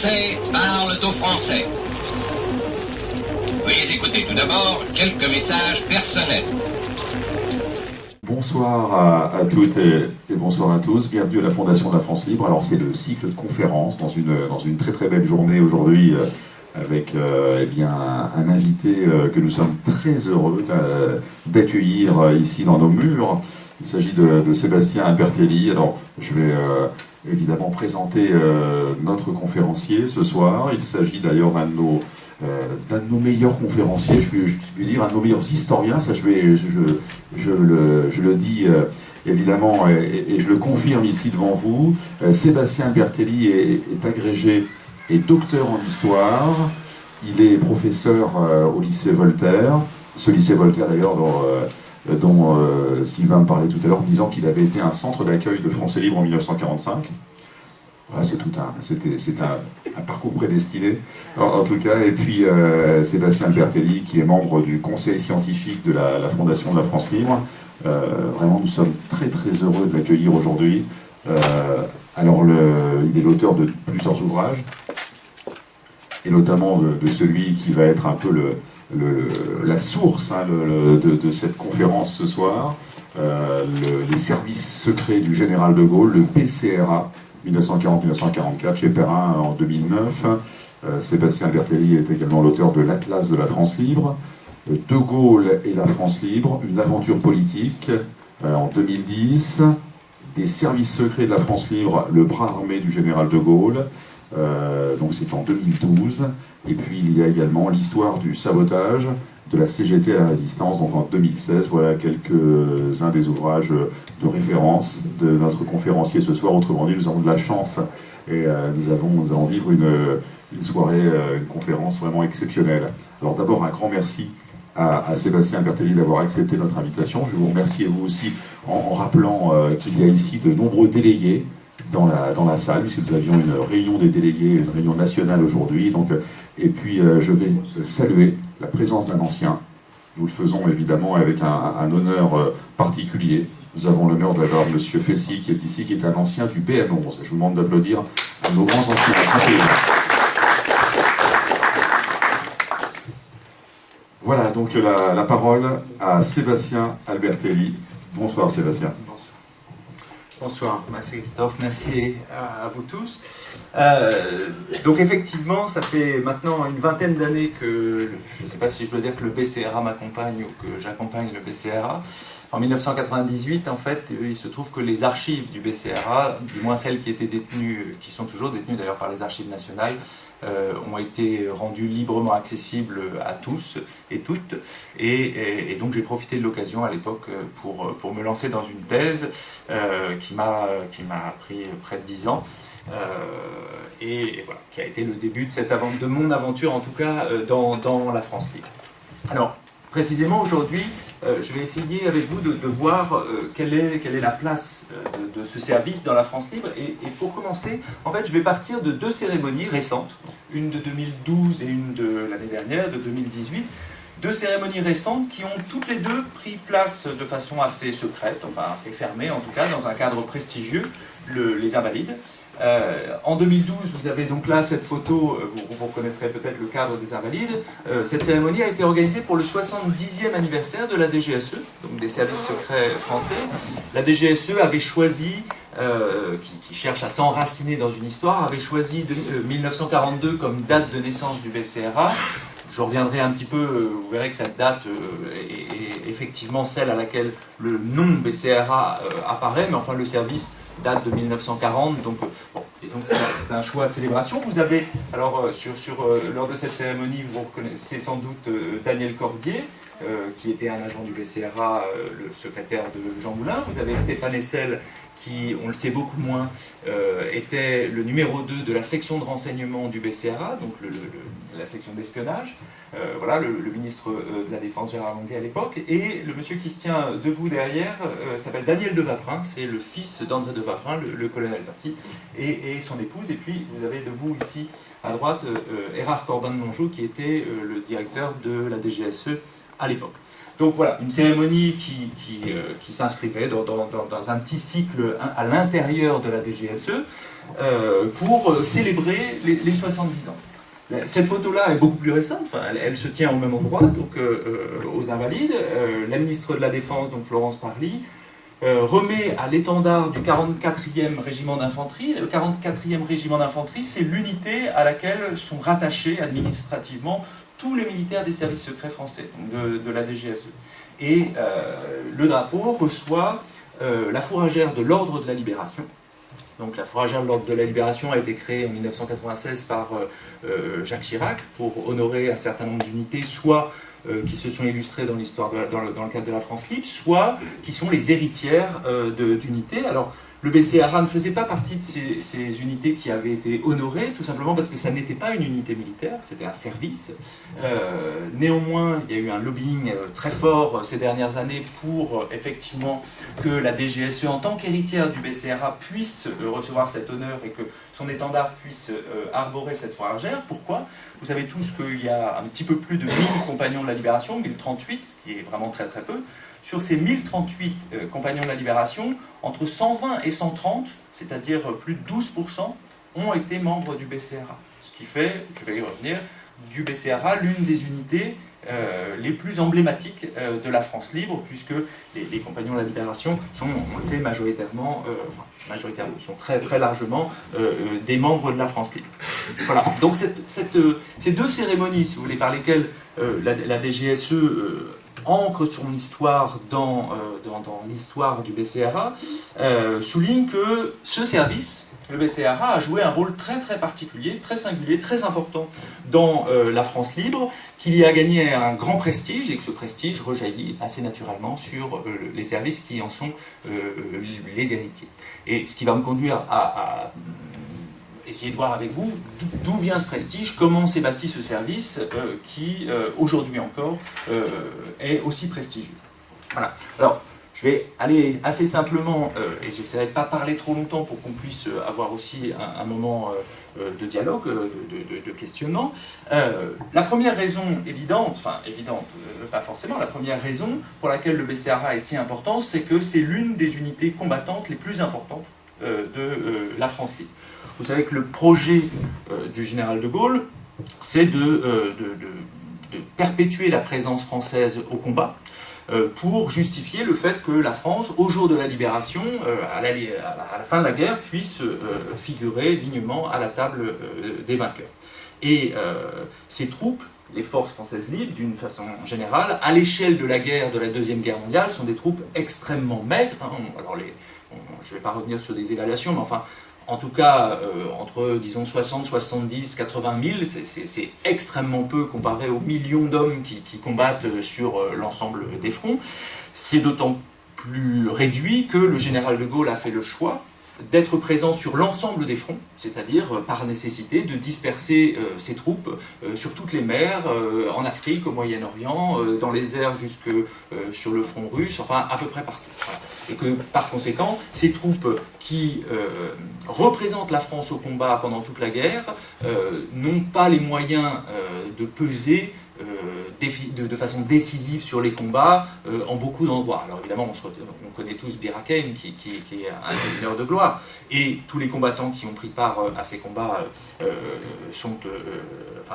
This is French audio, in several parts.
Français parlent aux Français. Veuillez écouter tout d'abord quelques messages personnels. Bonsoir à toutes et bonsoir à tous. Bienvenue à la Fondation de la France Libre. Alors c'est le cycle de conférences dans une très très belle journée aujourd'hui avec eh bien, un invité que nous sommes très heureux d'accueillir ici dans nos murs. Il s'agit de Sébastien Imbertelli. Alors je vais évidemment présenter notre conférencier ce soir. Il s'agit d'ailleurs d'un de nos meilleurs conférenciers, je puis dire, un de nos meilleurs historiens, ça je le dis évidemment et je le confirme ici devant vous. Sébastien Imbertelli est agrégé et docteur en histoire, il est professeur au lycée Voltaire, ce lycée Voltaire d'ailleurs dont Sylvain me parlait tout à l'heure en disant qu'il avait été un centre d'accueil de Français libres en 1945. Voilà, c'est un parcours prédestiné, en tout cas. Et puis Sébastien Imbertelli, qui est membre du conseil scientifique de la Fondation de la France Libre. Vraiment, nous sommes très très heureux de l'accueillir aujourd'hui. Alors, il est l'auteur de plusieurs ouvrages, et notamment de celui qui va être un peu la source de cette conférence ce soir, les services secrets du général de Gaulle, le BCRA, 1940-1944, chez Perrin en 2009. Sébastien Imbertelli est également l'auteur de l'Atlas de la France libre, De Gaulle et la France libre, une aventure politique en 2010, des services secrets de la France libre, le bras armé du général de Gaulle, donc c'est en 2012, et puis il y a également l'histoire du sabotage, de la CGT à la résistance, donc en 2016. Voilà quelques-uns des ouvrages de référence de notre conférencier ce soir. Autrement dit, nous avons de la chance et nous allons vivre une soirée, une conférence vraiment exceptionnelle. Alors d'abord, un grand merci à Sébastien Imbertelli d'avoir accepté notre invitation. Je vous remercie vous aussi en rappelant qu'il y a ici de nombreux délégués dans la salle, puisque nous avions une réunion des délégués, une réunion nationale aujourd'hui. Et puis je vais saluer la présence d'un ancien. Nous le faisons évidemment avec un honneur particulier. Nous avons l'honneur d'avoir M. Fessy qui est ici, qui est un ancien du BM11. Je vous demande d'applaudir à nos grands anciens conseillers. Voilà donc la parole à Sébastien Imbertelli. Bonsoir Sébastien. Bonsoir, merci Christophe, merci à vous tous. Donc effectivement, ça fait maintenant une vingtaine d'années que, je ne sais pas si je dois dire que le BCRA m'accompagne ou que j'accompagne le BCRA. En 1998, en fait, il se trouve que les archives du BCRA, du moins celles qui étaient détenues, qui sont toujours détenues d'ailleurs par les archives nationales, ont été rendues librement accessibles à tous et toutes. Et donc j'ai profité de l'occasion à l'époque pour me lancer dans une thèse qui m'a pris près de 10 ans. Et voilà, qui a été le début de mon aventure, en tout cas, dans la France libre. Alors, précisément aujourd'hui, je vais essayer avec vous de voir quelle est la place de ce service dans la France libre. Et pour commencer, en fait, je vais partir de deux cérémonies récentes, une de 2012 et une de l'année dernière, de 2018. Deux cérémonies récentes qui ont toutes les deux pris place de façon assez secrète, enfin assez fermée en tout cas, dans un cadre prestigieux, les Invalides. En 2012, vous avez donc là cette photo, vous reconnaîtrez peut-être le cadre des Invalides. Cette cérémonie a été organisée pour le 70e anniversaire de la DGSE, donc des services secrets français. La DGSE avait choisi, qui cherche à s'enraciner dans une histoire, avait choisi 1942 comme date de naissance du BCRA. Je reviendrai un petit peu, vous verrez que cette date est effectivement celle à laquelle le nom BCRA apparaît, mais enfin le service date de 1940, donc bon, disons que c'est un choix de célébration. Vous avez, alors lors de cette cérémonie, vous reconnaissez sans doute Daniel Cordier, qui était un agent du BCRA, le secrétaire de Jean Moulin. Vous avez Stéphane Hessel, qui, on le sait beaucoup moins, était le numéro 2 de la section de renseignement du BCRA, donc la section d'espionnage. Voilà, le ministre de la Défense, Gérard Longuet, à l'époque. Et le monsieur qui se tient debout derrière s'appelle Daniel de Vaprin, c'est le fils d'André de Vaprin, le colonel Passy, et son épouse. Et puis, vous avez debout ici, à droite, Erard Corbin de Mongeau, qui était le directeur de la DGSE à l'époque. Donc voilà, une cérémonie qui s'inscrivait dans un petit cycle à l'intérieur de la DGSE. pour célébrer les 70 ans. Cette photo-là est beaucoup plus récente, enfin, elle se tient au même endroit, donc aux Invalides. La ministre de la Défense, donc Florence Parly, remet à l'étendard du 44e régiment d'infanterie. Le 44e régiment d'infanterie, c'est l'unité à laquelle sont rattachés administrativement tous les militaires des services secrets français, donc de la DGSE. Et le drapeau reçoit la fourragère de l'Ordre de la Libération. Donc la fourragère de l'Ordre de la Libération a été créée en 1996 par Jacques Chirac pour honorer un certain nombre d'unités, soit qui se sont illustrées dans l'histoire dans le cadre de la France libre, soit qui sont les héritières d'unités. Alors le BCRA ne faisait pas partie de ces unités qui avaient été honorées, tout simplement parce que ça n'était pas une unité militaire, c'était un service. Néanmoins, il y a eu un lobbying très fort ces dernières années pour effectivement que la DGSE, en tant qu'héritière du BCRA, puisse recevoir cet honneur et que son étendard puisse arborer cette fourragère. Pourquoi? Vous savez tous qu'il y a un petit peu plus de 1000 compagnons de la Libération, 1038, ce qui est vraiment très très peu. Sur ces 1038 compagnons de la Libération, entre 120 et 130, c'est-à-dire plus de 12%, ont été membres du BCRA. Ce qui fait, je vais y revenir, du BCRA l'une des unités les plus emblématiques de la France libre, puisque les compagnons de la Libération sont, on le sait, majoritairement, sont très, très largement des membres de la France libre. Voilà, donc ces deux cérémonies, si vous voulez, par lesquelles la DGSE ancre son histoire dans l'histoire du BCRA, souligne que ce service, le BCRA, a joué un rôle très très particulier, très singulier, très important dans la France libre, qu'il y a gagné un grand prestige et que ce prestige rejaillit assez naturellement sur les services qui en sont les héritiers. Et ce qui va me conduire à essayer de voir avec vous d'où vient ce prestige, comment s'est bâti ce service qui, aujourd'hui encore, est aussi prestigieux. Voilà. Alors, je vais aller assez simplement, et j'essaierai de ne pas parler trop longtemps pour qu'on puisse avoir aussi un moment de dialogue, de questionnement. La première raison évidente, pas forcément, la première raison pour laquelle le BCRA est si important, c'est que c'est l'une des unités combattantes les plus importantes de la France libre. Vous savez que le projet du général de Gaulle, c'est de perpétuer la présence française au combat pour justifier le fait que la France, au jour de la libération, à la fin de la guerre, puisse figurer dignement à la table des vainqueurs. Et ces troupes, les forces françaises libres, d'une façon générale, à l'échelle de la guerre, de la Deuxième Guerre mondiale, sont des troupes extrêmement maigres. Alors je ne vais pas revenir sur des évaluations, mais enfin, en tout cas, entre, disons, 60, 70, 80 000, c'est extrêmement peu comparé aux millions d'hommes qui combattent sur l'ensemble des fronts. C'est d'autant plus réduit que le général de Gaulle a fait le choix d'être présent sur l'ensemble des fronts, c'est-à-dire par nécessité de disperser ses troupes sur toutes les mers, en Afrique, au Moyen-Orient, dans les airs jusque sur le front russe, enfin à peu près partout. Voilà. Et que par conséquent, ces troupes qui représentent la France au combat pendant toute la guerre n'ont pas les moyens de peser de façon décisive sur les combats en beaucoup d'endroits. Alors évidemment, on connaît tous Bir Hakeim qui est un mineur de gloire, et tous les combattants qui ont pris part à ces combats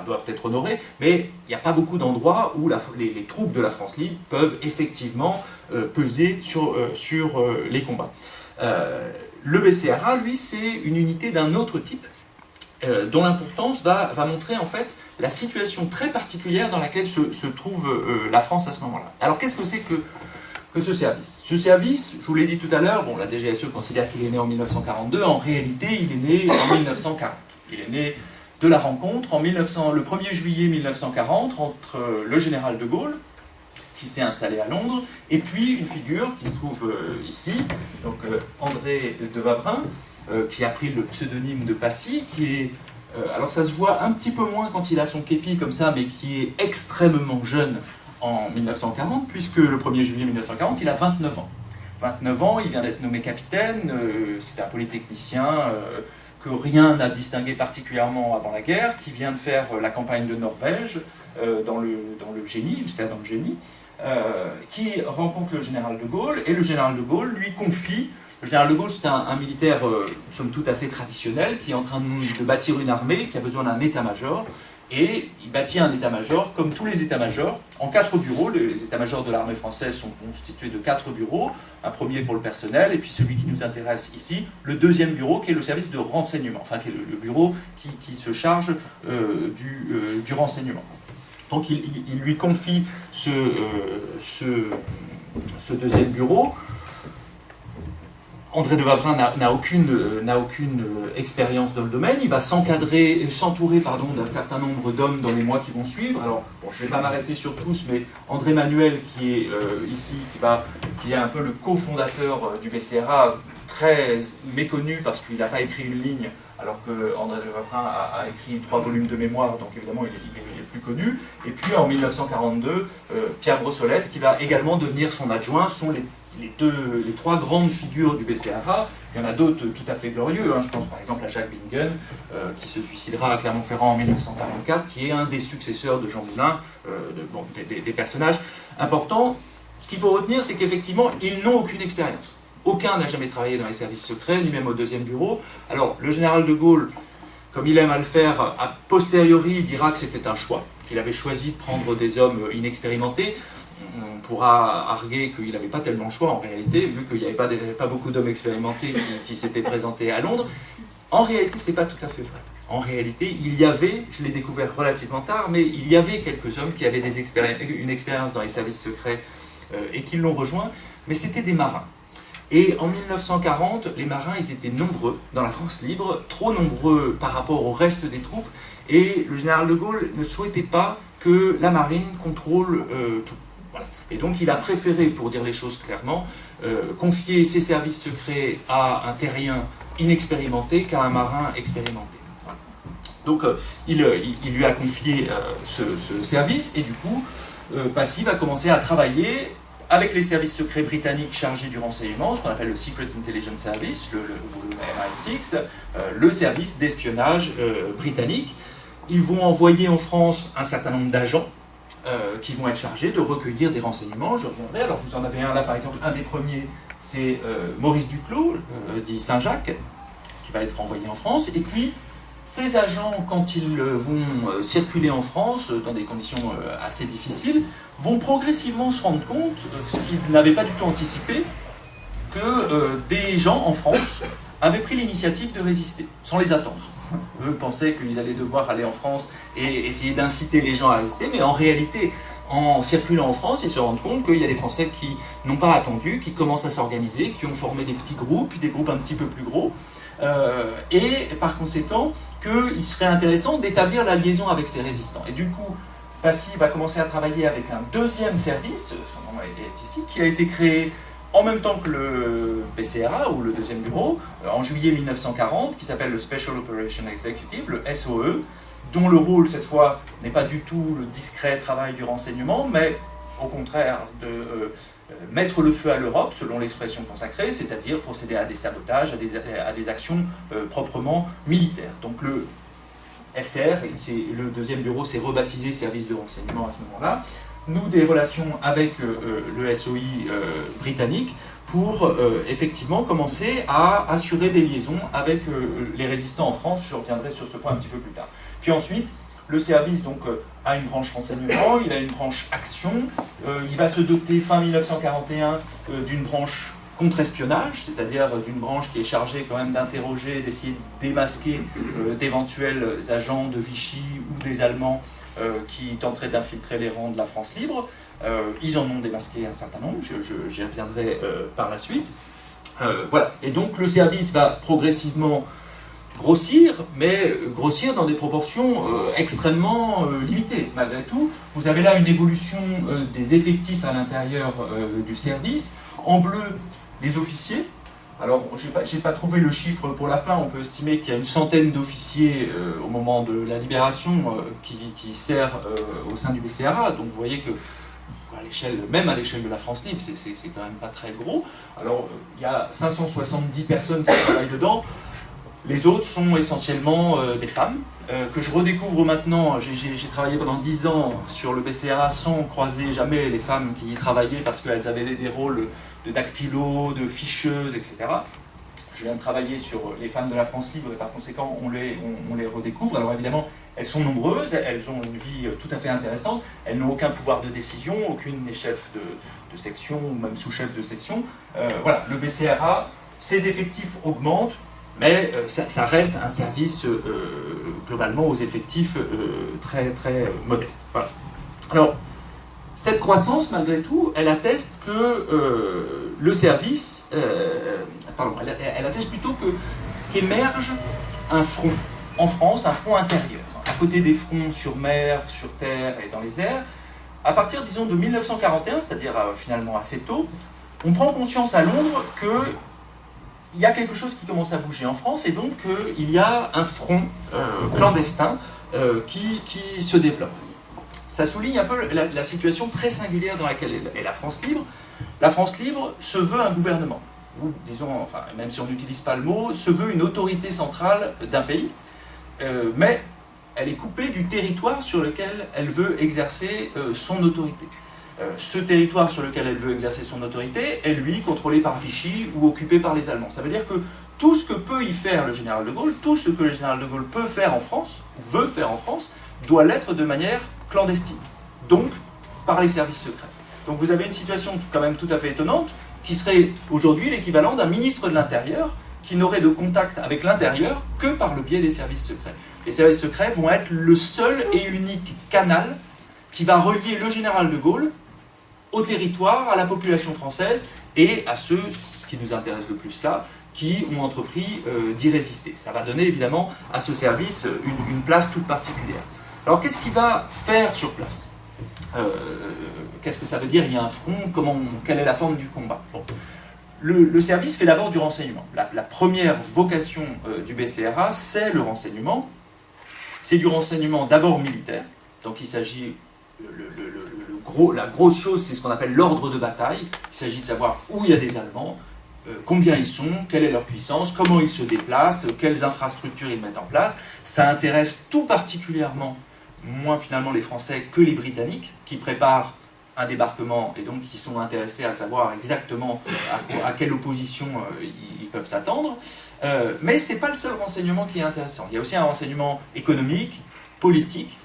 doivent être honorés, mais il n'y a pas beaucoup d'endroits où les troupes de la France libre peuvent effectivement peser sur les combats. Le BCRA, lui, c'est une unité d'un autre type, dont l'importance va montrer en fait la situation très particulière dans laquelle se trouve la France à ce moment-là. Alors qu'est-ce que c'est que ce service? Ce service, je vous l'ai dit tout à l'heure, bon, la DGSE considère qu'il est né en 1942, en réalité il est né en 1940. Il est né de la rencontre le 1er juillet 1940 entre le général de Gaulle, qui s'est installé à Londres, et puis une figure qui se trouve ici, donc André de Wavrin, qui a pris le pseudonyme de Passy, qui est alors ça se voit un petit peu moins quand il a son képi comme ça, mais qui est extrêmement jeune en 1940, puisque le 1er juillet 1940, il a 29 ans. 29 ans, il vient d'être nommé capitaine, c'est un polytechnicien que rien n'a distingué particulièrement avant la guerre, qui vient de faire la campagne de Norvège dans le génie, il sert dans le génie, qui rencontre le général de Gaulle, et le général de Gaulle lui confie Le général de Gaulle, c'est un militaire, somme toute, assez traditionnel, qui est en train de bâtir une armée, qui a besoin d'un état-major, et il bâtit un état-major, comme tous les états-majors, en 4 bureaux. Les états-majors de l'armée française sont constitués de 4 bureaux, un premier pour le personnel, et puis celui qui nous intéresse ici, le deuxième bureau, qui est le service de renseignement, enfin qui est le bureau qui se charge du renseignement. Donc il lui confie ce deuxième bureau. André de Wavrin n'a aucune expérience dans le domaine. Il va s'entourer d'un certain nombre d'hommes dans les mois qui vont suivre. Alors, bon, je ne vais pas m'arrêter sur tous, mais André Manuel, qui est ici, qui est un peu le cofondateur du BCRA, très méconnu parce qu'il n'a pas écrit une ligne, alors que André de Wavrin a écrit 3 volumes de mémoire, donc évidemment il est plus connu. Et puis en 1942, Pierre Brossolette, qui va également devenir son adjoint, sont les 3 grandes figures du BCRA. Il y en a d'autres tout à fait glorieux, hein. Je pense par exemple à Jacques Bingen, qui se suicidera à Clermont-Ferrand en 1944, qui est un des successeurs de Jean Moulin, des personnages importants. Ce qu'il faut retenir, c'est qu'effectivement, ils n'ont aucune expérience. Aucun n'a jamais travaillé dans les services secrets, ni même au deuxième bureau. Alors, le général de Gaulle, comme il aime à le faire, a posteriori, dira que c'était un choix, qu'il avait choisi de prendre des hommes inexpérimentés. On pourra arguer qu'il n'avait pas tellement le choix en réalité, vu qu'il n'y avait pas beaucoup d'hommes expérimentés qui s'étaient présentés à Londres. En réalité, ce n'est pas tout à fait vrai. En réalité, il y avait, je l'ai découvert relativement tard, mais il y avait quelques hommes qui avaient une expérience dans les services secrets et qui l'ont rejoint, mais c'était des marins. Et en 1940, les marins, ils étaient nombreux dans la France libre, trop nombreux par rapport au reste des troupes, et le général de Gaulle ne souhaitait pas que la marine contrôle tout. Voilà. Et donc il a préféré, pour dire les choses clairement, confier ses services secrets à un terrien inexpérimenté qu'à un marin expérimenté. Voilà. Donc il lui a confié ce service, et du coup, Passy va commencer à travailler avec les services secrets britanniques chargés du renseignement, ce qu'on appelle le Secret Intelligence Service, le MI6, le service d'espionnage britannique. Ils vont envoyer en France un certain nombre d'agents qui vont être chargés de recueillir des renseignements. Je reviendrai. Alors vous en avez un là, par exemple, un des premiers, c'est Maurice Duclos, dit Saint-Jacques, qui va être envoyé en France. Et puis, ces agents, quand ils vont circuler en France, dans des conditions assez difficiles, vont progressivement se rendre compte, ce qu'ils n'avaient pas du tout anticipé, que des gens en France avaient pris l'initiative de résister, sans les attendre. Eux pensaient qu'ils allaient devoir aller en France et essayer d'inciter les gens à résister, mais en réalité, en circulant en France, ils se rendent compte qu'il y a des Français qui n'ont pas attendu, qui commencent à s'organiser, qui ont formé des petits groupes, puis des groupes un petit peu plus gros, et par conséquent, qu'il serait intéressant d'établir la liaison avec ces résistants. Et du coup, Passy va commencer à travailler avec un deuxième service, son nom est ici, qui a été créé en même temps que le BCRA, ou le deuxième bureau, en juillet 1940, qui s'appelle le Special Operation Executive, le SOE, dont le rôle, cette fois, n'est pas du tout le discret travail du renseignement, mais au contraire de mettre le feu à l'Europe, selon l'expression consacrée, c'est-à-dire procéder à des sabotages, à des actions proprement militaires. Donc le SR, le deuxième bureau s'est rebaptisé service de renseignement à ce moment-là, noue des relations avec le SOI britannique pour effectivement commencer à assurer des liaisons avec les résistants en France. Je reviendrai sur ce point un petit peu plus tard. Puis ensuite, le service donc, a une branche renseignement, il a une branche action, il va se doter fin 1941 d'une branche contre-espionnage, c'est-à-dire d'une branche qui est chargée quand même d'interroger, d'essayer de démasquer d'éventuels agents de Vichy ou des Allemands qui tenteraient d'infiltrer les rangs de la France libre. Ils en ont démasqué un certain nombre, j'y reviendrai par la suite. Voilà. Et donc le service va progressivement grossir, mais grossir dans des proportions extrêmement limitées. Malgré tout, vous avez là une évolution des effectifs à l'intérieur du service. En bleu, les officiers. Alors, j'ai pas trouvé le chiffre pour la fin, on peut estimer qu'il y a une centaine d'officiers au moment de la libération qui sert au sein du BCRA, donc vous voyez que même à l'échelle de la France libre, c'est quand même pas très gros. Alors, il y a 570 personnes qui travaillent dedans. Les autres sont essentiellement des femmes, que je redécouvre maintenant. J'ai travaillé pendant 10 ans sur le BCA sans croiser jamais les femmes qui y travaillaient parce qu'elles avaient des rôles de dactylo, de ficheuses, etc. Je viens de travailler sur les femmes de la France libre et par conséquent on les redécouvre. Alors évidemment, elles sont nombreuses, elles ont une vie tout à fait intéressante, elles n'ont aucun pouvoir de décision, aucune n'est chef de section ou même sous-chef de section. Voilà, le BCRA, ses effectifs augmentent, mais ça reste un service globalement aux effectifs très modestes. Voilà. Alors, cette croissance, malgré tout, elle atteste que le service, elle atteste plutôt qu'émerge un front en France, un front intérieur, à côté des fronts sur mer, sur terre et dans les airs. À partir, disons, de 1941, c'est-à-dire finalement assez tôt, on prend conscience à Londres qu'il y a quelque chose qui commence à bouger en France et donc qu'il y a un front clandestin qui se développe. Ça souligne un peu la situation très singulière dans laquelle est la France libre. La France libre se veut un gouvernement, ou disons, enfin, même si on n'utilise pas le mot, se veut une autorité centrale d'un pays, mais elle est coupée du territoire sur lequel elle veut exercer son autorité. Ce territoire sur lequel elle veut exercer son autorité est, lui, contrôlé par Vichy ou occupé par les Allemands. Ça veut dire que tout ce que peut y faire le général de Gaulle, tout ce que le général de Gaulle peut faire en France, ou veut faire en France, doit l'être de manière clandestine, donc par les services secrets. Donc vous avez une situation quand même tout à fait étonnante, qui serait aujourd'hui l'équivalent d'un ministre de l'Intérieur qui n'aurait de contact avec l'intérieur que par le biais des services secrets. Les services secrets vont être le seul et unique canal qui va relier le général de Gaulle au territoire, à la population française et à ceux, ce qui nous intéresse le plus là, qui ont entrepris d'y résister. Ça va donner évidemment à ce service une place toute particulière. Alors qu'est-ce qu'il va faire sur place? Qu'est-ce que ça veut dire? Il y a un front, quelle est la forme du combat? Bon. Le service fait d'abord du renseignement. La première vocation du BCRA, c'est le renseignement. C'est du renseignement d'abord militaire, donc il s'agit, la grosse chose, c'est ce qu'on appelle l'ordre de bataille. Il s'agit de savoir où il y a des Allemands, combien ils sont, quelle est leur puissance, comment ils se déplacent, quelles infrastructures ils mettent en place. Ça intéresse tout particulièrement, moins finalement les Français que les Britanniques, qui préparent un débarquement et donc qui sont intéressés à savoir exactement à quelle opposition ils peuvent s'attendre. Mais ce n'est pas le seul renseignement qui est intéressant. Il y a aussi un renseignement économique, politique,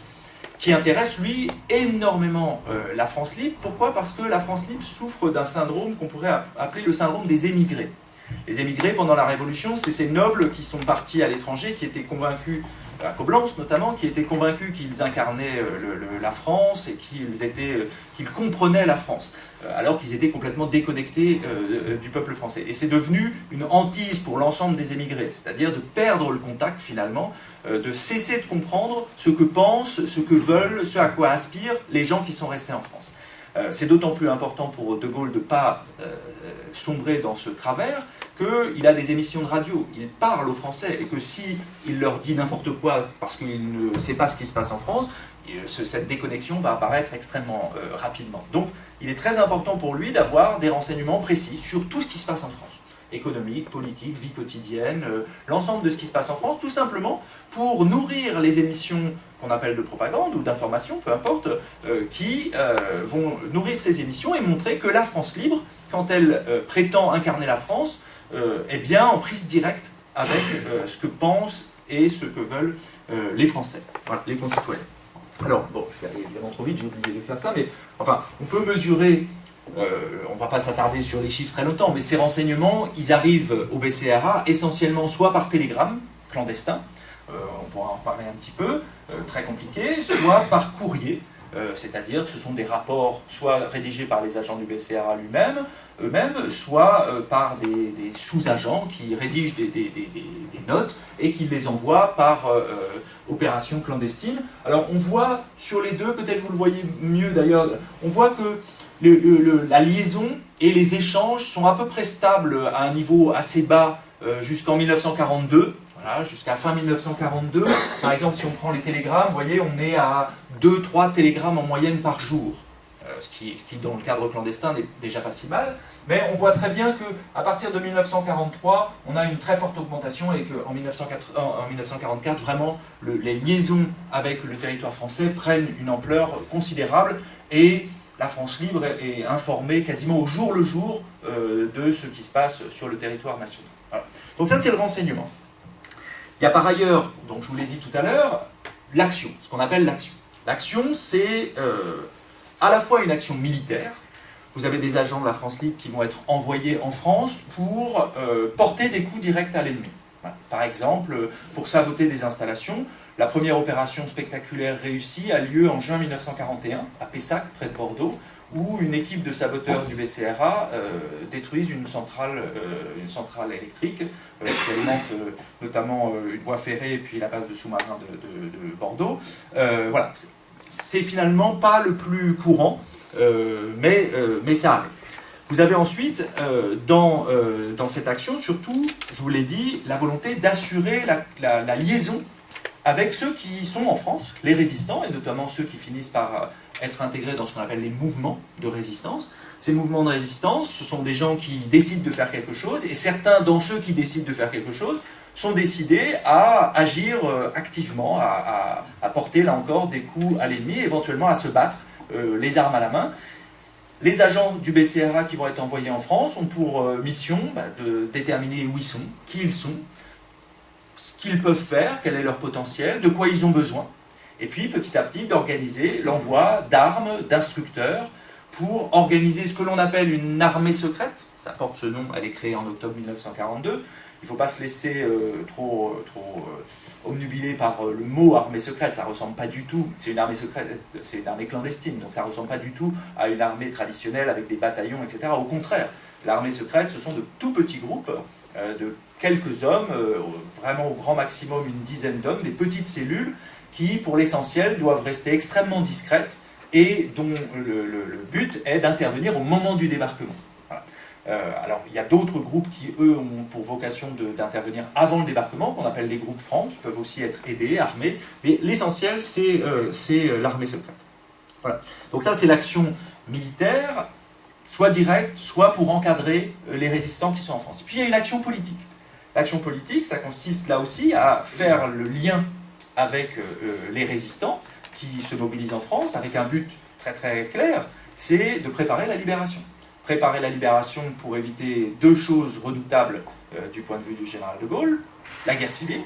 qui intéresse, lui, énormément la France libre. Pourquoi? Parce que la France libre souffre d'un syndrome qu'on pourrait appeler le syndrome des émigrés. Les émigrés, pendant la Révolution, c'est ces nobles qui sont partis à l'étranger, qui étaient convaincus, à Coblence notamment, qui étaient convaincus qu'ils incarnaient la France et qu'ils comprenaient la France, alors qu'ils étaient complètement déconnectés du peuple français. Et c'est devenu une hantise pour l'ensemble des émigrés, c'est-à-dire de perdre le contact finalement, de cesser de comprendre ce que pensent, ce que veulent, ce à quoi aspirent les gens qui sont restés en France. C'est d'autant plus important pour De Gaulle de ne pas sombrer dans ce travers qu'il a des émissions de radio, il parle aux Français, et que s'il leur dit n'importe quoi parce qu'il ne sait pas ce qui se passe en France, cette déconnexion va apparaître extrêmement rapidement. Donc il est très important pour lui d'avoir des renseignements précis sur tout ce qui se passe en France. Économique, politique, vie quotidienne, l'ensemble de ce qui se passe en France, tout simplement pour nourrir les émissions qu'on appelle de propagande ou d'information, peu importe, qui vont nourrir ces émissions et montrer que la France libre, quand elle prétend incarner la France, est bien en prise directe avec ce que pensent et ce que veulent les Français, voilà, les concitoyens. Alors, bon, je vais aller évidemment trop vite, j'ai oublié de faire ça, mais enfin, on peut mesurer. On ne va pas s'attarder sur les chiffres très longtemps, mais ces renseignements, ils arrivent au BCRA essentiellement soit par télégramme clandestin, on pourra en reparler un petit peu, très compliqué, soit par courrier, c'est-à-dire que ce sont des rapports soit rédigés par les agents du BCRA eux-mêmes, soit par des sous-agents qui rédigent des notes et qui les envoient par opération clandestine. Alors on voit sur les deux, peut-être vous le voyez mieux d'ailleurs, on voit que la liaison et les échanges sont à peu près stables à un niveau assez bas jusqu'en 1942, voilà, jusqu'à fin 1942. Par exemple, si on prend les télégrammes, vous voyez, on est à 2-3 télégrammes en moyenne par jour. ce qui dans le cadre clandestin n'est déjà pas si mal, mais on voit très bien qu'à partir de 1943, on a une très forte augmentation et qu'en 1944, vraiment, les liaisons avec le territoire français prennent une ampleur considérable et la France libre est informée quasiment au jour le jour de ce qui se passe sur le territoire national. Voilà. Donc ça, c'est le renseignement. Il y a par ailleurs, donc je vous l'ai dit tout à l'heure, l'action, ce qu'on appelle l'action. L'action, c'est à la fois une action militaire. Vous avez des agents de la France libre qui vont être envoyés en France pour porter des coups directs à l'ennemi. Voilà. Par exemple, pour saboter des installations, la première opération spectaculaire réussie a lieu en juin 1941, à Pessac, près de Bordeaux, où une équipe de saboteurs du BCRA détruisent une centrale électrique qui alimente notamment une voie ferrée et puis la base de sous-marins de Bordeaux. Voilà. C'est finalement pas le plus courant, mais ça arrive. Vous avez ensuite, dans cette action, surtout, je vous l'ai dit, la volonté d'assurer la liaison avec ceux qui sont en France, les résistants, et notamment ceux qui finissent par être intégrés dans ce qu'on appelle les mouvements de résistance. Ces mouvements de résistance, ce sont des gens qui décident de faire quelque chose, et certains dans ceux qui décident de faire quelque chose sont décidés à agir activement, à porter là encore des coups à l'ennemi, éventuellement à se battre, les armes à la main. Les agents du BCRA qui vont être envoyés en France ont pour mission de déterminer où ils sont, qui ils sont, ce qu'ils peuvent faire, quel est leur potentiel, de quoi ils ont besoin, et puis petit à petit d'organiser l'envoi d'armes, d'instructeurs, pour organiser ce que l'on appelle une armée secrète. Ça porte ce nom, elle est créée en octobre 1942. Il ne faut pas se laisser trop obnubiler par le mot armée secrète, ça ne ressemble pas du tout, c'est une armée secrète, c'est une armée clandestine, donc ça ne ressemble pas du tout à une armée traditionnelle avec des bataillons, etc. Au contraire, l'armée secrète, ce sont de tout petits groupes, de quelques hommes, vraiment au grand maximum une dizaine d'hommes, des petites cellules qui, pour l'essentiel, doivent rester extrêmement discrètes et dont le but est d'intervenir au moment du débarquement. Voilà. Alors, il y a d'autres groupes qui, eux, ont pour vocation d'intervenir avant le débarquement, qu'on appelle les groupes francs, qui peuvent aussi être aidés, armés, mais l'essentiel, c'est l'armée secrète. Voilà. Donc ça, c'est l'action militaire, soit directe, soit pour encadrer les résistants qui sont en France. Puis il y a une action politique. L'action politique, ça consiste là aussi à faire le lien avec les résistants qui se mobilisent en France, avec un but très très clair, c'est de préparer la libération. Préparer la libération pour éviter deux choses redoutables du point de vue du général de Gaulle, la guerre civile,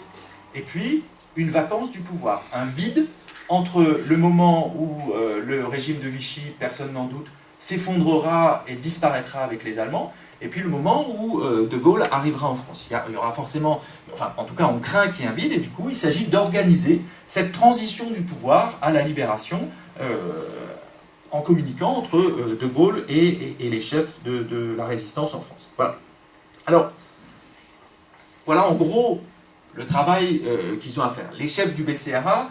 et puis une vacance du pouvoir, un vide entre le moment où le régime de Vichy, personne n'en doute, s'effondrera et disparaîtra avec les Allemands, et puis le moment où de Gaulle arrivera en France. Il y aura forcément, enfin en tout cas on craint qu'il y ait un vide, et du coup il s'agit d'organiser cette transition du pouvoir à la libération, en communiquant entre de Gaulle et les chefs de la résistance en France. Voilà. Alors, voilà en gros le travail qu'ils ont à faire. Les chefs du BCRA,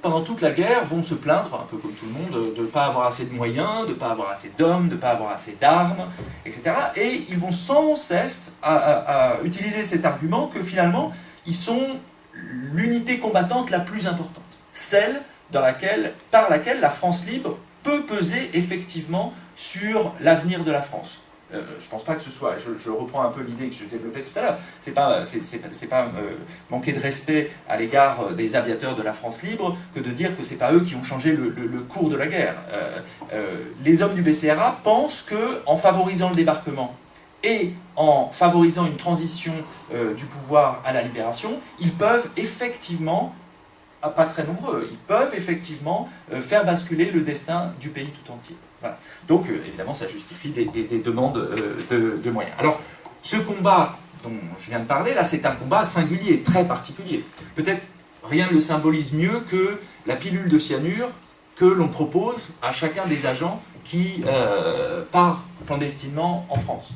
pendant toute la guerre, vont se plaindre, un peu comme tout le monde, de ne pas avoir assez de moyens, de ne pas avoir assez d'hommes, de ne pas avoir assez d'armes, etc. Et ils vont sans cesse à utiliser cet argument que finalement, ils sont l'unité combattante la plus importante. Celle par laquelle la France libre peut peser effectivement sur l'avenir de la France. Je ne pense pas que ce soit, je reprends un peu l'idée que je développais tout à l'heure, c'est pas manquer de respect à l'égard des aviateurs de la France libre que de dire que c'est pas eux qui ont changé le cours de la guerre. Les hommes du BCRA pensent qu'en favorisant le débarquement et en favorisant une transition du pouvoir à la libération, ils peuvent effectivement, pas très nombreux, ils peuvent effectivement faire basculer le destin du pays tout entier. Voilà. Donc, évidemment, ça justifie des demandes de moyens. Alors, ce combat dont je viens de parler, là, c'est un combat singulier, très particulier. Peut-être rien ne le symbolise mieux que la pilule de cyanure que l'on propose à chacun des agents qui part clandestinement en France.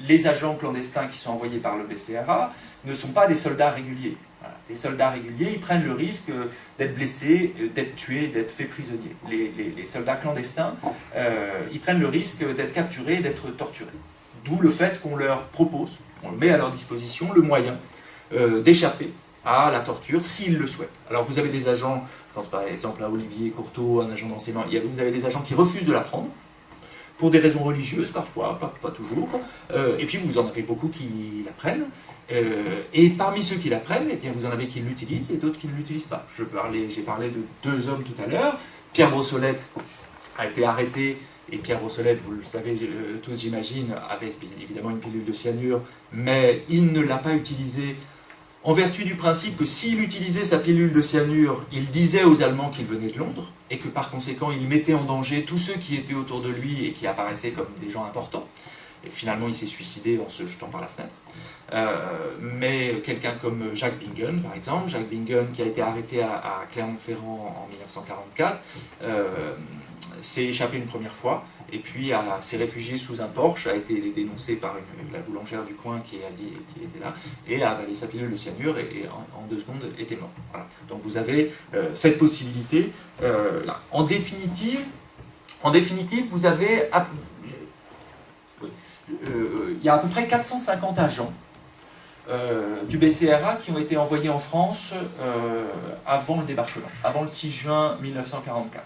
Les agents clandestins qui sont envoyés par le BCRA ne sont pas des soldats réguliers. Voilà. Les soldats réguliers, ils prennent le risque d'être blessés, d'être tués, d'être faits prisonniers. Les soldats clandestins, ils prennent le risque d'être capturés, d'être torturés. D'où le fait qu'on leur propose, on met à leur disposition le moyen d'échapper à la torture s'ils le souhaitent. Alors vous avez des agents, je pense par exemple à Olivier Courteau, un agent d'enseignement, vous avez des agents qui refusent de la prendre, pour des raisons religieuses parfois, pas toujours, et puis vous en avez beaucoup qui la prennent, et parmi ceux qui la prennent, eh bien, vous en avez qui l'utilisent et d'autres qui ne l'utilisent pas. J'ai parlé de deux hommes tout à l'heure. Pierre Brossolette a été arrêté, et Pierre Brossolette, vous le savez tous j'imagine, avait évidemment une pilule de cyanure, mais il ne l'a pas utilisée en vertu du principe que s'il utilisait sa pilule de cyanure, il disait aux Allemands qu'il venait de Londres, et que par conséquent il mettait en danger tous ceux qui étaient autour de lui et qui apparaissaient comme des gens importants. Et finalement il s'est suicidé en se jetant par la fenêtre. Mais quelqu'un comme Jacques Bingen, par exemple, Jacques Bingen qui a été arrêté à Clermont-Ferrand en 1944, s'est échappé une première fois, et puis s'est réfugié sous un porche, a été dénoncé par la boulangère du coin qui a dit qu'il était là, et a avalé sa pilule de cyanure, et en 2 secondes était mort. Voilà. Donc vous avez cette possibilité là. En définitive, vous avez... il y a à peu près 450 agents du BCRA qui ont été envoyés en France avant le débarquement, avant le 6 juin 1944.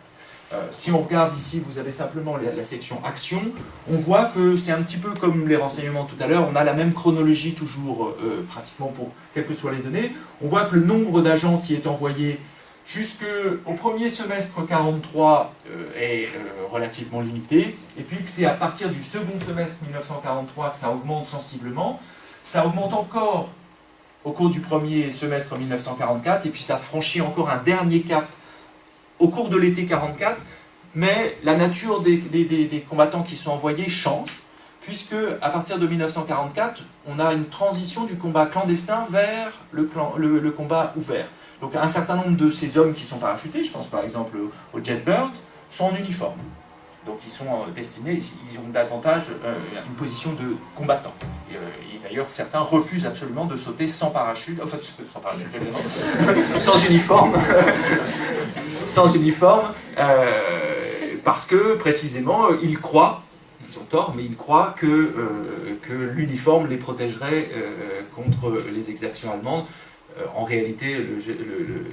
Si on regarde ici, vous avez simplement la section action, on voit que c'est un petit peu comme les renseignements tout à l'heure, on a la même chronologie toujours pratiquement pour quelles que soient les données. On voit que le nombre d'agents qui est envoyé jusqu'au premier semestre 1943 est relativement limité, et puis que c'est à partir du second semestre 1943 que ça augmente sensiblement. Ça augmente encore au cours du premier semestre 1944, et puis ça franchit encore un dernier cap au cours de l'été 1944, mais la nature des combattants qui sont envoyés change, puisque à partir de 1944, on a une transition du combat clandestin vers le combat ouvert. Donc un certain nombre de ces hommes qui sont parachutés, je pense par exemple aux Jetbirds, sont en uniforme. Donc ils sont destinés, ils ont davantage une position de combattant. Et d'ailleurs, certains refusent absolument de sauter sans parachute, enfin sans parachute, sans uniforme, sans uniforme, parce que précisément ils croient, ils ont tort, mais ils croient que l'uniforme les protégerait contre les exactions allemandes. En réalité,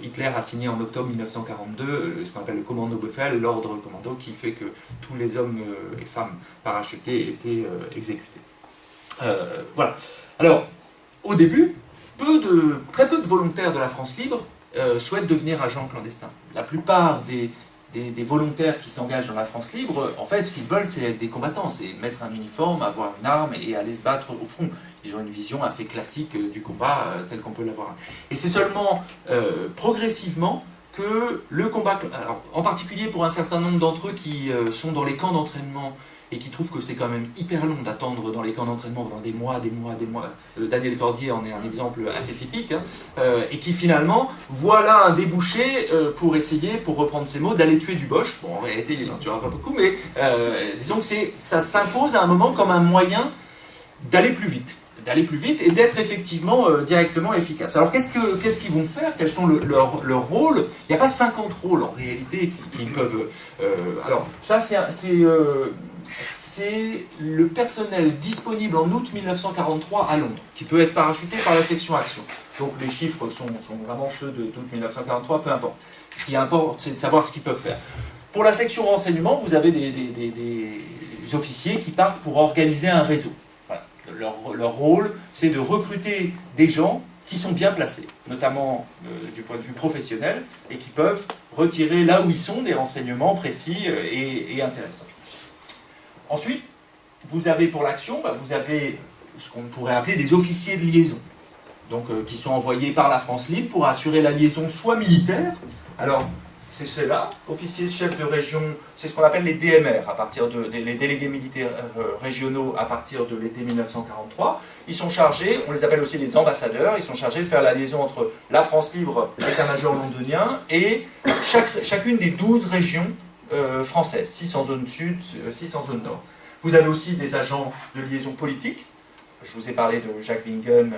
Hitler a signé en octobre 1942 ce qu'on appelle le Kommandobefehl, l'ordre commando, qui fait que tous les hommes et femmes parachutés étaient exécutés. Voilà. Alors, au début, très peu de volontaires de la France libre souhaitent devenir agents clandestins. La plupart des volontaires qui s'engagent dans la France libre, en fait, ce qu'ils veulent, c'est être des combattants, c'est mettre un uniforme, avoir une arme et aller se battre au front. Ils ont une vision assez classique du combat tel qu'on peut l'avoir. Et c'est seulement progressivement que le combat, alors, en particulier pour un certain nombre d'entre eux qui sont dans les camps d'entraînement et qui trouvent que c'est quand même hyper long d'attendre dans les camps d'entraînement pendant des mois. Daniel Cordier en est un exemple assez typique, hein, et qui finalement voit là un débouché pour essayer, pour reprendre ses mots, d'aller tuer du Boche. Bon, en réalité, il n'en tuera pas beaucoup, mais disons que ça s'impose à un moment comme un moyen d'aller plus vite et d'être effectivement directement efficace. Alors qu'est-ce qu'ils vont faire? Quels sont leurs rôles? Il n'y a pas 50 rôles en réalité qui peuvent... alors ça c'est le personnel disponible en août 1943 à Londres, qui peut être parachuté par la section action. Donc les chiffres sont vraiment ceux d'août 1943, peu importe. Ce qui importe, c'est de savoir ce qu'ils peuvent faire. Pour la section renseignement, vous avez des officiers qui partent pour organiser un réseau. Leur rôle, c'est de recruter des gens qui sont bien placés, notamment du point de vue professionnel, et qui peuvent retirer là où ils sont des renseignements précis et intéressants. Ensuite, vous avez pour l'action, vous avez ce qu'on pourrait appeler des officiers de liaison, donc qui sont envoyés par la France libre pour assurer la liaison soit militaire, alors c'est cela, officiers chefs de région, c'est ce qu'on appelle les DMR, les délégués militaires régionaux à partir de l'été 1943. Ils sont chargés, on les appelle aussi les ambassadeurs, ils sont chargés de faire la liaison entre la France libre, l'état-major londonien, et chacune des 12 régions françaises, 6 en zone sud, 6 en zone nord. Vous avez aussi des agents de liaison politique. Je vous ai parlé de Jacques Bingen,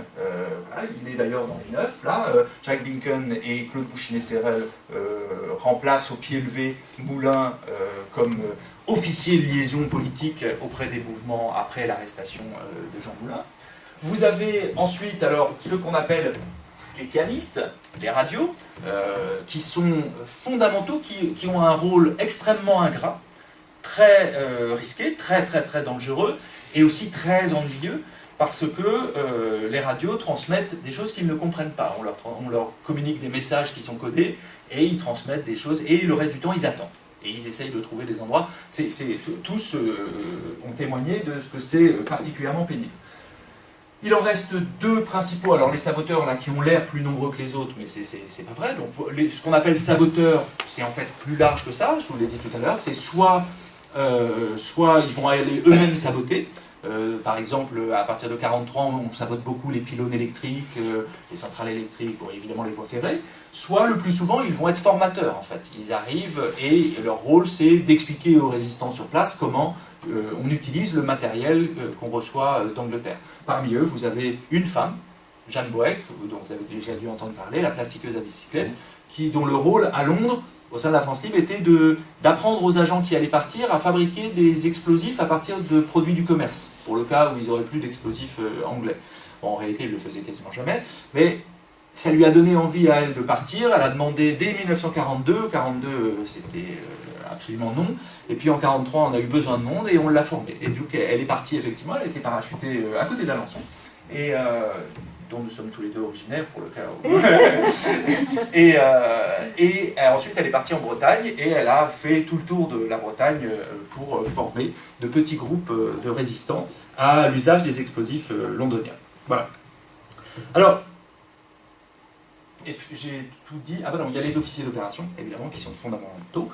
il est d'ailleurs dans les 9, là. Jacques Bingen et Claude Bouchinet-Serrel remplacent au pied levé Moulin comme officier de liaison politique auprès des mouvements après l'arrestation de Jean Moulin. Vous avez ensuite alors ce qu'on appelle les pianistes, les radios, qui sont fondamentaux, qui ont un rôle extrêmement ingrat, très risqué, très dangereux, et aussi très ennuyeux, parce que les radios transmettent des choses qu'ils ne comprennent pas. On leur communique des messages qui sont codés, et ils transmettent des choses, et le reste du temps, ils attendent. Et ils essayent de trouver des endroits. Tous ont témoigné de ce que c'est particulièrement pénible. Il en reste deux principaux. Alors les saboteurs là qui ont l'air plus nombreux que les autres, mais c'est pas vrai. Donc ce qu'on appelle saboteurs, c'est en fait plus large que ça. Je vous l'ai dit tout à l'heure. C'est soit ils vont aller eux-mêmes saboter. Par exemple, à partir de 43, on sabote beaucoup les pylônes électriques, les centrales électriques, bon, évidemment les voies ferrées. Soit, le plus souvent, ils vont être formateurs, en fait. Ils arrivent et leur rôle, c'est d'expliquer aux résistants sur place comment on utilise le matériel qu'on reçoit d'Angleterre. Parmi eux, vous avez une femme, Jeanne Boeck, dont vous avez déjà dû entendre parler, la plastiqueuse à bicyclette, dont le rôle à Londres, au sein de la France Libre, était d'apprendre aux agents qui allaient partir à fabriquer des explosifs à partir de produits du commerce, pour le cas où ils n'auraient plus d'explosifs anglais. Bon, en réalité, ils ne le faisaient quasiment jamais, mais ça lui a donné envie à elle de partir. Elle a demandé dès 1942, 42 c'était absolument non, et puis en 43 on a eu besoin de monde et on l'a formée. Et donc elle est partie effectivement, elle a été parachutée à côté d'Alençon, et dont nous sommes tous les deux originaires pour le cas où... et ensuite elle est partie en Bretagne et elle a fait tout le tour de la Bretagne pour former de petits groupes de résistants à l'usage des explosifs londoniens. Voilà. Alors, et puis j'ai tout dit. Ah ben non, il y a les officiers d'opération, évidemment, qui sont fondamentaux.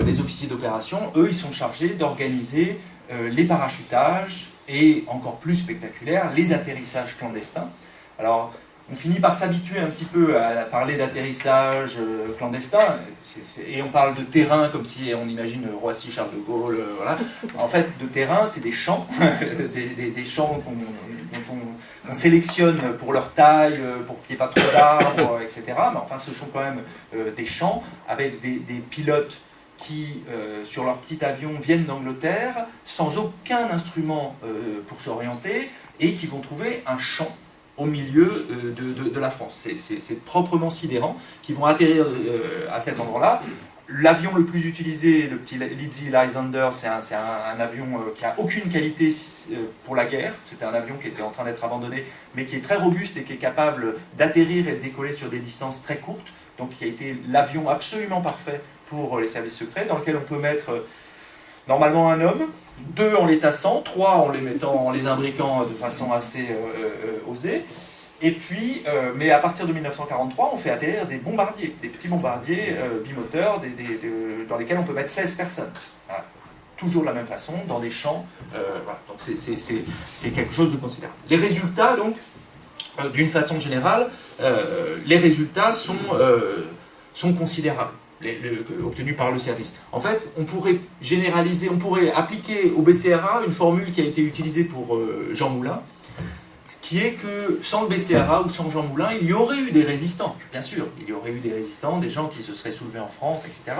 Les officiers d'opération, eux, ils sont chargés d'organiser les parachutages et, encore plus spectaculaire, les atterrissages clandestins. Alors, on finit par s'habituer un petit peu à parler d'atterrissage clandestin, et on parle de terrain comme si on imagine Roissy, Charles de Gaulle, voilà. En fait, de terrain, c'est des champs, des champs dont on sélectionne pour leur taille, pour qu'il n'y ait pas trop d'arbres, etc. Mais enfin, ce sont quand même des champs avec des pilotes qui, sur leur petit avion, viennent d'Angleterre sans aucun instrument pour s'orienter et qui vont trouver un champ au milieu de la France. C'est proprement sidérant, qui vont atterrir à cet endroit-là. L'avion le plus utilisé, le petit Lizzie Lysander, c'est un avion qui n'a aucune qualité pour la guerre. C'était un avion qui était en train d'être abandonné, mais qui est très robuste et qui est capable d'atterrir et de décoller sur des distances très courtes. Donc qui a été l'avion absolument parfait pour les services secrets, dans lequel on peut mettre normalement un homme, 2 en les tassant, 3 en les imbriquant de façon assez osée. Et puis, mais à partir de 1943, on fait atterrir des bombardiers, des petits bombardiers bimoteurs dans lesquels on peut mettre 16 personnes. Voilà. Toujours de la même façon, dans des champs. Voilà. Donc c'est quelque chose de considérable. Les résultats, donc, d'une façon générale, les résultats sont considérables. Obtenus par le service. En fait, on pourrait généraliser, on pourrait appliquer au BCRA une formule qui a été utilisée pour Jean Moulin, qui est que sans le BCRA ou sans Jean Moulin, il y aurait eu des résistants, bien sûr, il y aurait eu des résistants, des gens qui se seraient soulevés en France, etc.,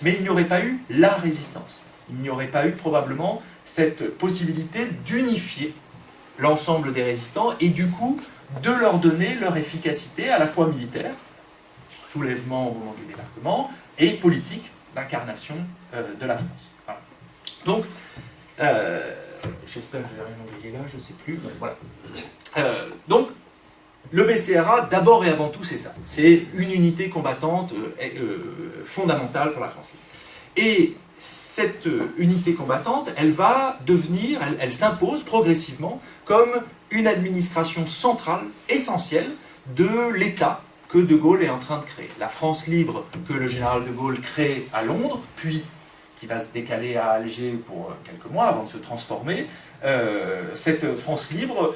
mais il n'y aurait pas eu la résistance. Il n'y aurait pas eu probablement cette possibilité d'unifier l'ensemble des résistants et du coup de leur donner leur efficacité à la fois militaire, soulèvement au moment du débarquement, et politique d'incarnation de la France. Voilà. Donc, j'espère que je n'ai rien oublié là, je ne sais plus, mais voilà. Donc, le BCRA, d'abord et avant tout, c'est ça. C'est une unité combattante fondamentale pour la France libre. Et cette unité combattante, elle va devenir, elle s'impose progressivement comme une administration centrale, essentielle, de l'État que De Gaulle est en train de créer. La France libre que le général de Gaulle crée à Londres, puis qui va se décaler à Alger pour quelques mois avant de se transformer, cette France libre,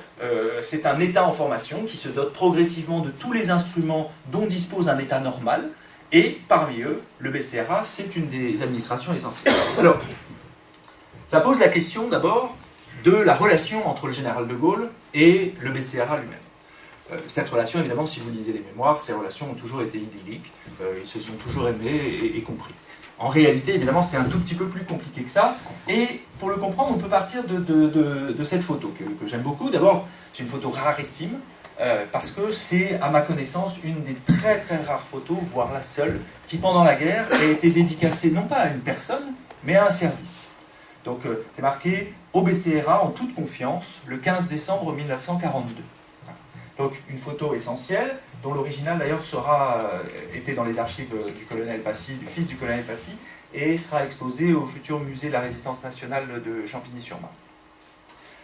c'est un État en formation qui se dote progressivement de tous les instruments dont dispose un État normal, et parmi eux, le BCRA, c'est une des administrations essentielles. Alors, ça pose la question d'abord de la relation entre le général de Gaulle et le BCRA lui-même. Cette relation, évidemment, si vous lisez les mémoires, ces relations ont toujours été idylliques, ils se sont toujours aimés et compris. En réalité, évidemment, c'est un tout petit peu plus compliqué que ça, et pour le comprendre, on peut partir de cette photo que j'aime beaucoup. D'abord, c'est une photo rarissime, parce que c'est, à ma connaissance, une des très très rares photos, voire la seule, qui pendant la guerre a été dédicacée non pas à une personne, mais à un service. Donc c'est marqué au BCRA en toute confiance, le 15 décembre 1942. Donc une photo essentielle, dont l'original d'ailleurs était dans les archives du colonel Passy, du fils du colonel Passy, et sera exposé au futur musée de la Résistance nationale de Champigny-sur-Marne.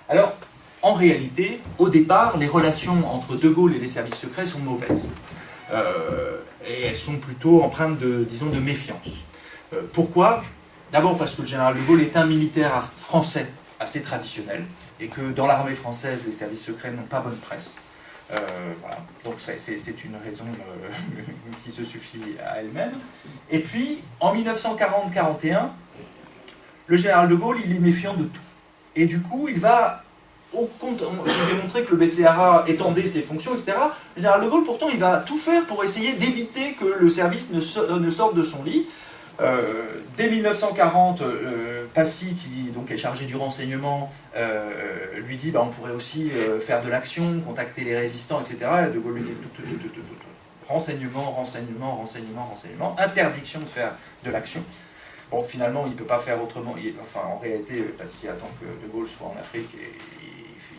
Alors, en réalité, au départ, les relations entre De Gaulle et les services secrets sont mauvaises. Et elles sont plutôt empreintes disons, de méfiance. Pourquoi ? D'abord parce que le général de Gaulle est un militaire français assez traditionnel, et que dans l'armée française, les services secrets n'ont pas bonne presse. Voilà. Donc c'est une raison qui se suffit à elle-même. Et puis, en 1940-41, le général de Gaulle, il est méfiant de tout. Et du coup, il va, je vais montrer que le BCRA étendait ses fonctions, etc. Le général de Gaulle, pourtant, il va tout faire pour essayer d'éviter que le service ne sorte de son lit. Dès 1940, Passy, qui donc est chargé du renseignement, lui dit on pourrait aussi faire de l'action, contacter les résistants, etc. Et De Gaulle lui dit renseignement, renseignement, renseignement, renseignement, interdiction de faire de l'action. Bon, finalement, il ne peut pas faire autrement. En réalité, Passy attend que De Gaulle soit en Afrique et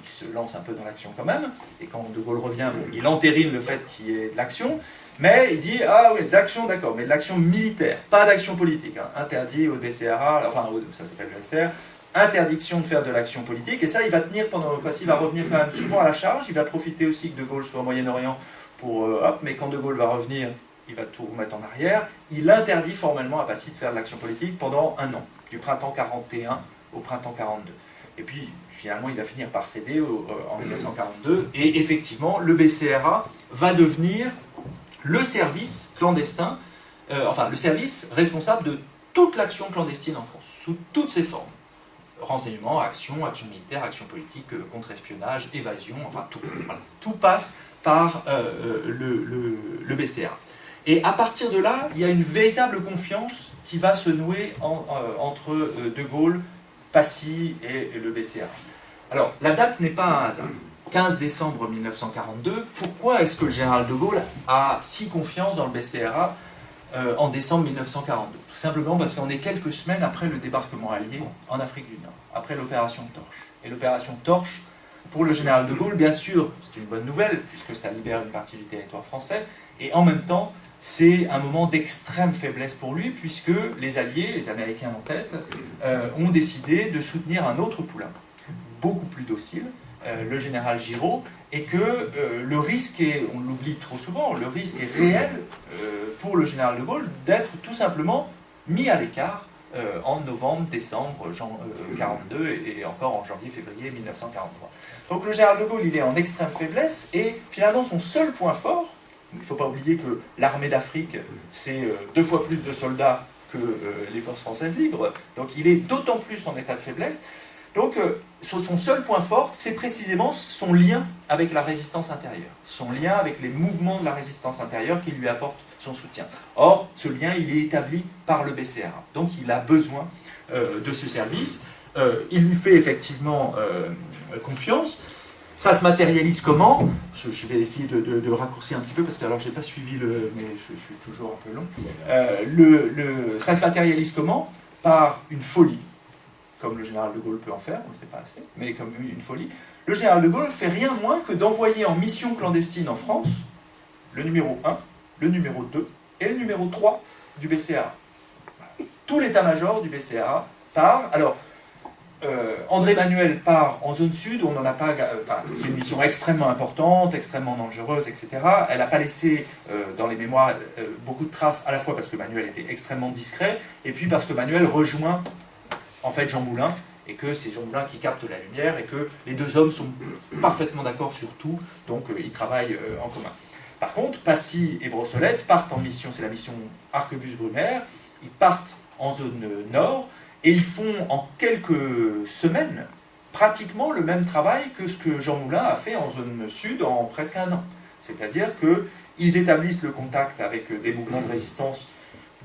il se lance un peu dans l'action quand même. Et quand De Gaulle revient, il entérine le fait qu'il y ait de l'action. Mais il dit, ah oui, de l'action, d'accord, mais de l'action militaire, pas d'action politique. Hein. Interdit au BCRA, enfin, ça s'appelle le SR, interdiction de faire de l'action politique. Et ça, il va tenir pendant. Passy va revenir quand même souvent à la charge. Il va profiter aussi que De Gaulle soit au Moyen-Orient pour. Mais quand De Gaulle va revenir, il va tout remettre en arrière. Il interdit formellement à Passy de faire de l'action politique pendant 1 an, du printemps 41 au printemps 42. Et puis, finalement, il va finir par céder en 1942. Et effectivement, le BCRA va devenir le service clandestin, le service responsable de toute l'action clandestine en France, sous toutes ses formes. Renseignement, action militaire, action politique, contre-espionnage, évasion, enfin tout. Voilà. Tout passe par le BCRA. Et à partir de là, il y a une véritable confiance qui va se nouer entre De Gaulle, Passy et le BCRA. Alors, la date n'est pas un hasard. 15 décembre 1942, pourquoi est-ce que le général de Gaulle a si confiance dans le BCRA en décembre 1942 ? Tout simplement parce qu'on est quelques semaines après le débarquement allié en Afrique du Nord, après l'opération Torche. Et l'opération Torche, pour le général de Gaulle, bien sûr, c'est une bonne nouvelle, puisque ça libère une partie du territoire français, et en même temps, c'est un moment d'extrême faiblesse pour lui, puisque les Alliés, les Américains en tête, ont décidé de soutenir un autre poulain, beaucoup plus docile, le général Giraud, et que le risque est, on l'oublie trop souvent, le risque est réel pour le général de Gaulle d'être tout simplement mis à l'écart en novembre, décembre, 42 et encore en janvier, février 1943. Donc le général de Gaulle, il est en extrême faiblesse, et finalement son seul point fort, il ne faut pas oublier que l'armée d'Afrique, c'est 2 fois plus de soldats que les forces françaises libres, donc il est d'autant plus en état de faiblesse. Donc, son seul point fort, c'est précisément son lien avec la résistance intérieure, son lien avec les mouvements de la résistance intérieure qui lui apportent son soutien. Or, ce lien, il est établi par le BCRA. Donc, il a besoin de ce service. Il lui fait effectivement confiance. Ça se matérialise comment ? Je vais essayer de raccourcir un petit peu, parce que alors j'ai pas suivi mais je suis toujours un peu long. Ça se matérialise comment ? Par une folie. Comme le général de Gaulle peut en faire, on ne sait pas assez, mais comme une folie. Le général de Gaulle fait rien moins que d'envoyer en mission clandestine en France le numéro 1, le numéro 2 et le numéro 3 du BCRA. Tout l'état-major du BCRA part. Alors, André Manuel part en zone sud, on n'en a pas. C'est une mission extrêmement importante, extrêmement dangereuse, etc. Elle n'a pas laissé dans les mémoires beaucoup de traces, à la fois parce que Manuel était extrêmement discret, et puis parce que Manuel rejoint en fait Jean Moulin, et que c'est Jean Moulin qui capte la lumière, et que les 2 hommes sont parfaitement d'accord sur tout, donc ils travaillent en commun. Par contre, Passy et Brossolette partent en mission, c'est la mission Arquebus-Brumaire, ils partent en zone nord, et ils font en quelques semaines pratiquement le même travail que ce que Jean Moulin a fait en zone sud en presque 1 an. C'est-à-dire qu'ils établissent le contact avec des mouvements de résistance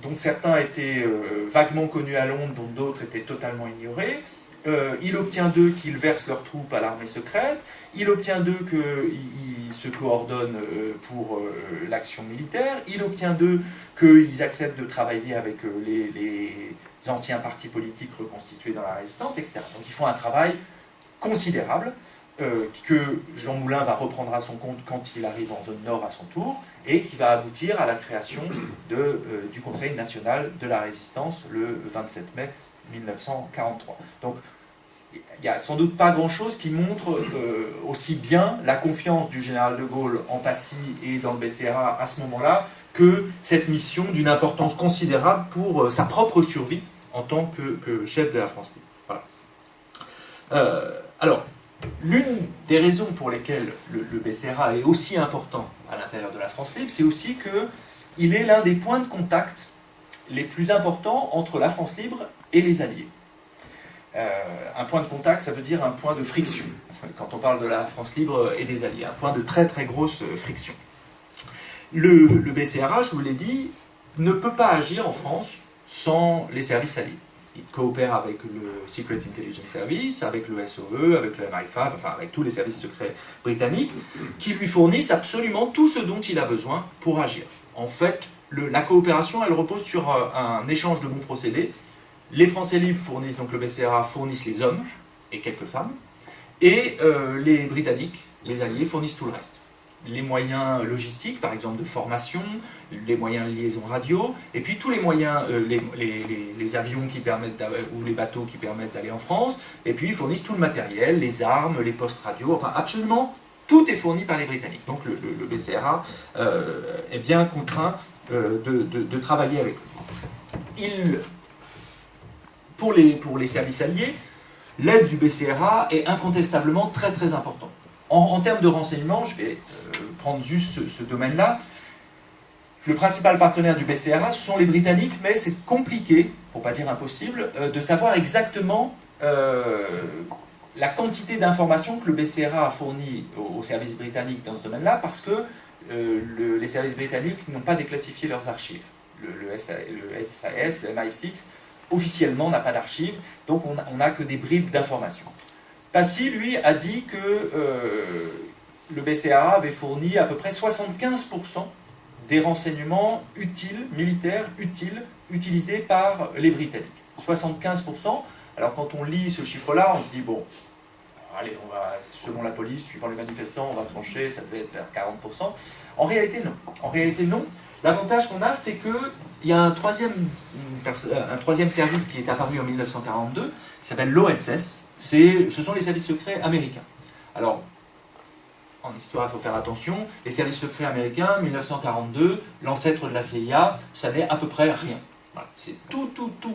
dont certains étaient vaguement connus à Londres, dont d'autres étaient totalement ignorés. il obtient d'eux qu'ils versent leurs troupes à l'armée secrète, il obtient d'eux qu'ils se coordonnent pour l'action militaire, il obtient d'eux qu'ils acceptent de travailler avec les anciens partis politiques reconstitués dans la résistance, etc. Donc ils font un travail considérable que Jean Moulin va reprendre à son compte quand il arrive en zone nord à son tour, et qui va aboutir à la création du Conseil national de la résistance le 27 mai 1943. Donc il n'y a sans doute pas grand-chose qui montre aussi bien la confiance du général de Gaulle en Passy et dans le BCRA à ce moment-là, que cette mission d'une importance considérable pour sa propre survie en tant que chef de la France libre. Voilà. Alors, l'une des raisons pour lesquelles le BCRA est aussi important à l'intérieur de la France libre, c'est aussi qu'il est l'un des points de contact les plus importants entre la France libre et les Alliés. Un point de contact, ça veut dire un point de friction, quand on parle de la France libre et des Alliés, un point de très très grosse friction. Le BCRA, je vous l'ai dit, ne peut pas agir en France sans les services alliés. Il coopère avec le Secret Intelligence Service, avec le SOE, avec le MI5, enfin avec tous les services secrets britanniques, qui lui fournissent absolument tout ce dont il a besoin pour agir. En fait, la coopération, elle repose sur un échange de bons procédés. Les Français libres fournissent, donc le BCRA fournissent les hommes et quelques femmes, et les Britanniques, les Alliés, fournissent tout le reste. Les moyens logistiques, par exemple de formation, les moyens de liaison radio, et puis tous les moyens, les avions qui permettent ou les bateaux qui permettent d'aller en France, et puis ils fournissent tout le matériel, les armes, les postes radio, enfin absolument tout est fourni par les Britanniques. Donc le BCRA est bien contraint de travailler avec eux. Pour les services alliés, l'aide du BCRA est incontestablement très très importante. En termes de renseignement, je vais prendre juste ce domaine-là. Le principal partenaire du BCRA, ce sont les Britanniques, mais c'est compliqué, pour ne pas dire impossible, de savoir exactement la quantité d'informations que le BCRA a fournies aux services britanniques dans ce domaine-là, parce que les services britanniques n'ont pas déclassifié leurs archives. Le SAS, le MI6, officiellement n'a pas d'archives, donc on n'a que des bribes d'informations. Passy, lui, a dit que le BCRA avait fourni à peu près 75% des renseignements utiles, militaires utiles, utilisés par les Britanniques. 75%. Alors quand on lit ce chiffre-là, on se dit, bon, allez, on va, selon la police, suivant les manifestants, on va trancher, ça devait être vers 40%. En réalité, non. En réalité, non. L'avantage qu'on a, c'est qu'il y a un troisième service qui est apparu en 1942, qui s'appelle l'OSS. Ce sont les services secrets américains. Alors, en histoire, il faut faire attention. Les services secrets américains, 1942, l'ancêtre de la CIA, ça n'est à peu près rien. Voilà. C'est tout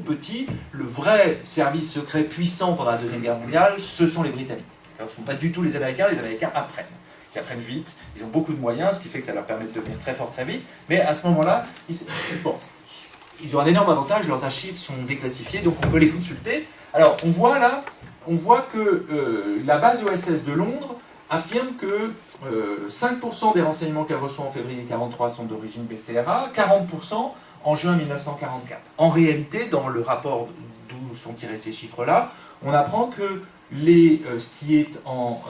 petit. Le vrai service secret puissant pendant la Deuxième Guerre mondiale, ce sont les Britanniques. Alors, ce ne sont pas du tout les Américains apprennent. Ils apprennent vite, ils ont beaucoup de moyens, ce qui fait que ça leur permet de devenir très fort très vite. Mais à ce moment-là, ils ont un énorme avantage, leurs archives sont déclassifiées, donc on peut les consulter. Alors, on voit que la base OSS de Londres affirme que 5% des renseignements qu'elle reçoit en février 1943 sont d'origine BCRA, 40% en juin 1944. En réalité, dans le rapport d'où sont tirés ces chiffres-là, on apprend que ce qui est en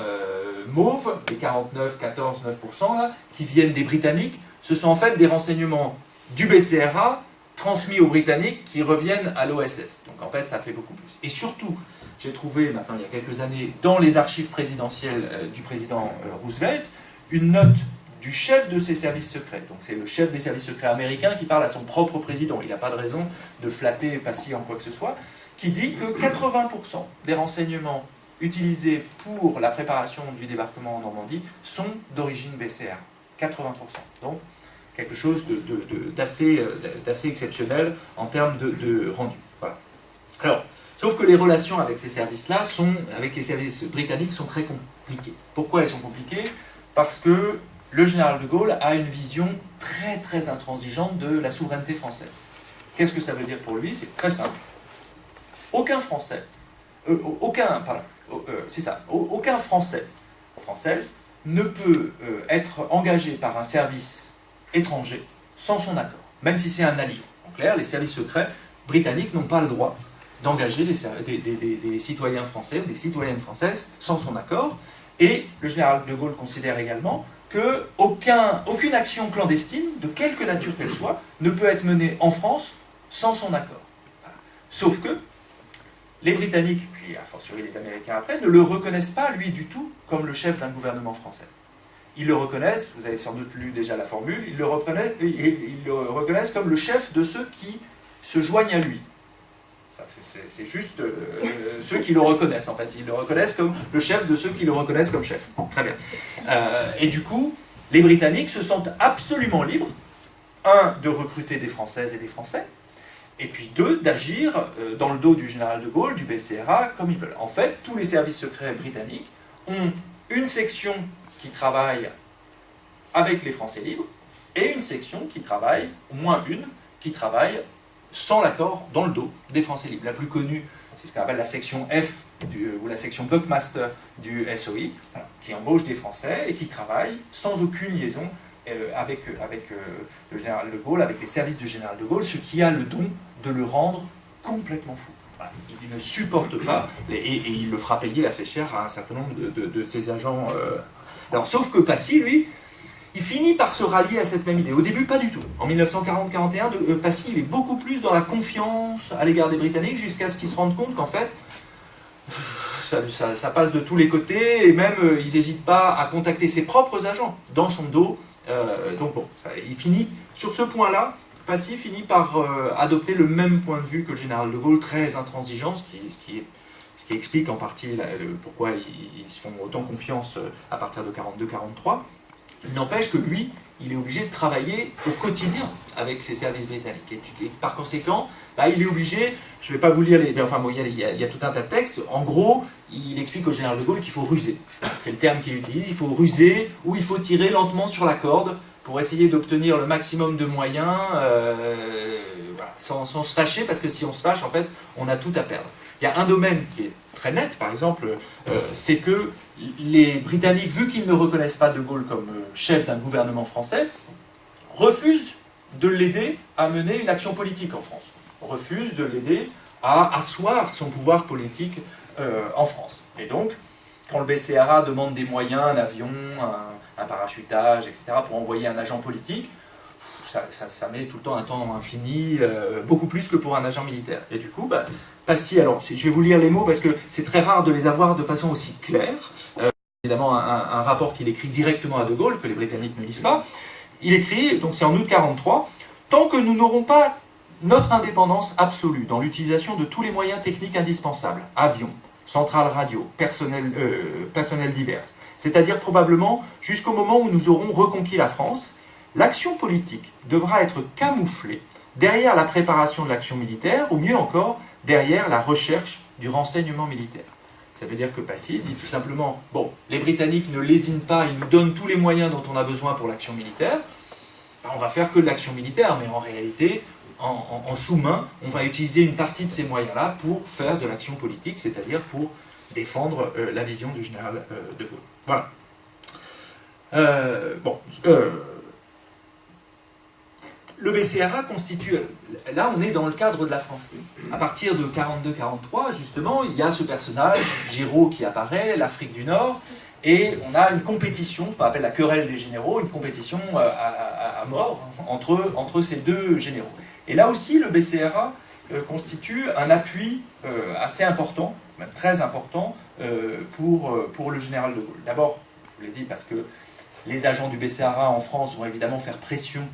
mauve, les 49, 14, 9% là, qui viennent des Britanniques, ce sont en fait des renseignements du BCRA transmis aux Britanniques qui reviennent à l'OSS. Donc en fait, ça fait beaucoup plus. Et surtout, j'ai trouvé, maintenant il y a quelques années, dans les archives présidentielles du président Roosevelt, une note du chef de ses services secrets. Donc c'est le chef des services secrets américains qui parle à son propre président. Il n'a pas de raison de flatter Passy en quoi que ce soit, qui dit que 80% des renseignements utilisés pour la préparation du débarquement en Normandie sont d'origine BCR. 80%. Donc quelque chose d'assez exceptionnel en termes de rendu. Voilà. Alors, sauf que les relations avec ces services-là, avec les services britanniques, sont très compliquées. Pourquoi elles sont compliquées? Parce que le général de Gaulle a une vision très très intransigeante de la souveraineté française. Qu'est-ce que ça veut dire pour lui? C'est très simple. Aucun Français, aucun Français ou Française ne peut être engagé par un service étranger sans son accord, même si c'est un allié. En clair, les services secrets britanniques n'ont pas le droit d'engager des citoyens français ou des citoyennes françaises sans son accord. Et le général de Gaulle considère également qu'aucune action clandestine, de quelque nature qu'elle soit, ne peut être menée en France sans son accord. Voilà. Sauf que les Britanniques, puis a fortiori les Américains après, ne le reconnaissent pas, lui, du tout, comme le chef d'un gouvernement français. Ils le reconnaissent, vous avez sans doute lu déjà la formule, ils le reconnaissent comme le chef de ceux qui se joignent à lui. C'est juste ceux qui le reconnaissent, en fait. Ils le reconnaissent comme le chef de ceux qui le reconnaissent comme chef. Très bien. Et du coup, les Britanniques se sentent absolument libres, un, de recruter des Françaises et des Français, et puis deux, d'agir dans le dos du général de Gaulle, du BCRA, comme ils veulent. En fait, tous les services secrets britanniques ont une section qui travaille avec les Français libres, et une section qui travaille, au moins une, qui travaille sans l'accord, dans le dos des Français libres. La plus connue, c'est ce qu'on appelle la section F, ou la section Buckmaster du SOI, voilà, qui embauche des Français et qui travaille sans aucune liaison avec le général de Gaulle, avec les services du général de Gaulle, ce qui a le don de le rendre complètement fou. Voilà. Il ne supporte pas, et il le fera payer assez cher à un certain nombre de ses agents. Alors, sauf que Passy, lui, il finit par se rallier à cette même idée. Au début, pas du tout. En 1940-41, Passy, il est beaucoup plus dans la confiance à l'égard des Britanniques, jusqu'à ce qu'ils se rendent compte qu'en fait, ça passe de tous les côtés, et même, ils n'hésitent pas à contacter ses propres agents dans son dos. Donc bon, il finit, sur ce point-là, Passy finit par adopter le même point de vue que le général de Gaulle, très intransigeant, ce qui explique en partie pourquoi ils se font autant confiance à partir de 42-43. Il n'empêche que lui, il est obligé de travailler au quotidien avec ses services britanniques. Et par conséquent, bah, il est obligé, je ne vais pas vous lire il y a tout un tas de textes. En gros, il explique au général de Gaulle qu'il faut ruser. C'est le terme qu'il utilise. Il faut ruser ou il faut tirer lentement sur la corde pour essayer d'obtenir le maximum de moyens voilà, sans se fâcher, parce que si on se fâche, en fait, on a tout à perdre. Il y a un domaine qui est très net, par exemple, c'est que les Britanniques, vu qu'ils ne reconnaissent pas de Gaulle comme chef d'un gouvernement français, refusent de l'aider à mener une action politique en France, refusent de l'aider à asseoir son pouvoir politique en France. Et donc, quand le BCRA demande des moyens, un avion, un parachutage, etc., pour envoyer un agent politique, ça met tout le temps un temps infini, beaucoup plus que pour un agent militaire. Et du coup, bah, Passy, alors je vais vous lire les mots parce que c'est très rare de les avoir de façon aussi claire. Évidemment, un rapport qu'il écrit directement à De Gaulle, que les Britanniques ne lisent pas. Il écrit, donc c'est en août 1943, « Tant que nous n'aurons pas notre indépendance absolue dans l'utilisation de tous les moyens techniques indispensables, avions, centrales radio, personnel divers, c'est-à-dire probablement jusqu'au moment où nous aurons reconquis la France, l'action politique devra être camouflée derrière la préparation de l'action militaire, ou mieux encore, derrière la recherche du renseignement militaire. » Ça veut dire que Passy dit tout simplement, bon, les Britanniques ne lésinent pas, ils nous donnent tous les moyens dont on a besoin pour l'action militaire, ben on va faire que de l'action militaire, mais en réalité, en sous-main, on va utiliser une partie de ces moyens-là pour faire de l'action politique, c'est-à-dire pour défendre la vision du général de Gaulle. Voilà. Le BCRA constitue, là on est dans le cadre de la France libre. À partir de 42-43, justement, il y a ce personnage, Giraud, qui apparaît, l'Afrique du Nord, et on a une compétition, ce qu'on appelle la querelle des généraux, une compétition à mort entre ces deux généraux. Et là aussi, le BCRA constitue un appui assez important, même très important, pour le général de Gaulle. D'abord, je vous l'ai dit, parce que les agents du BCRA en France vont évidemment faire pression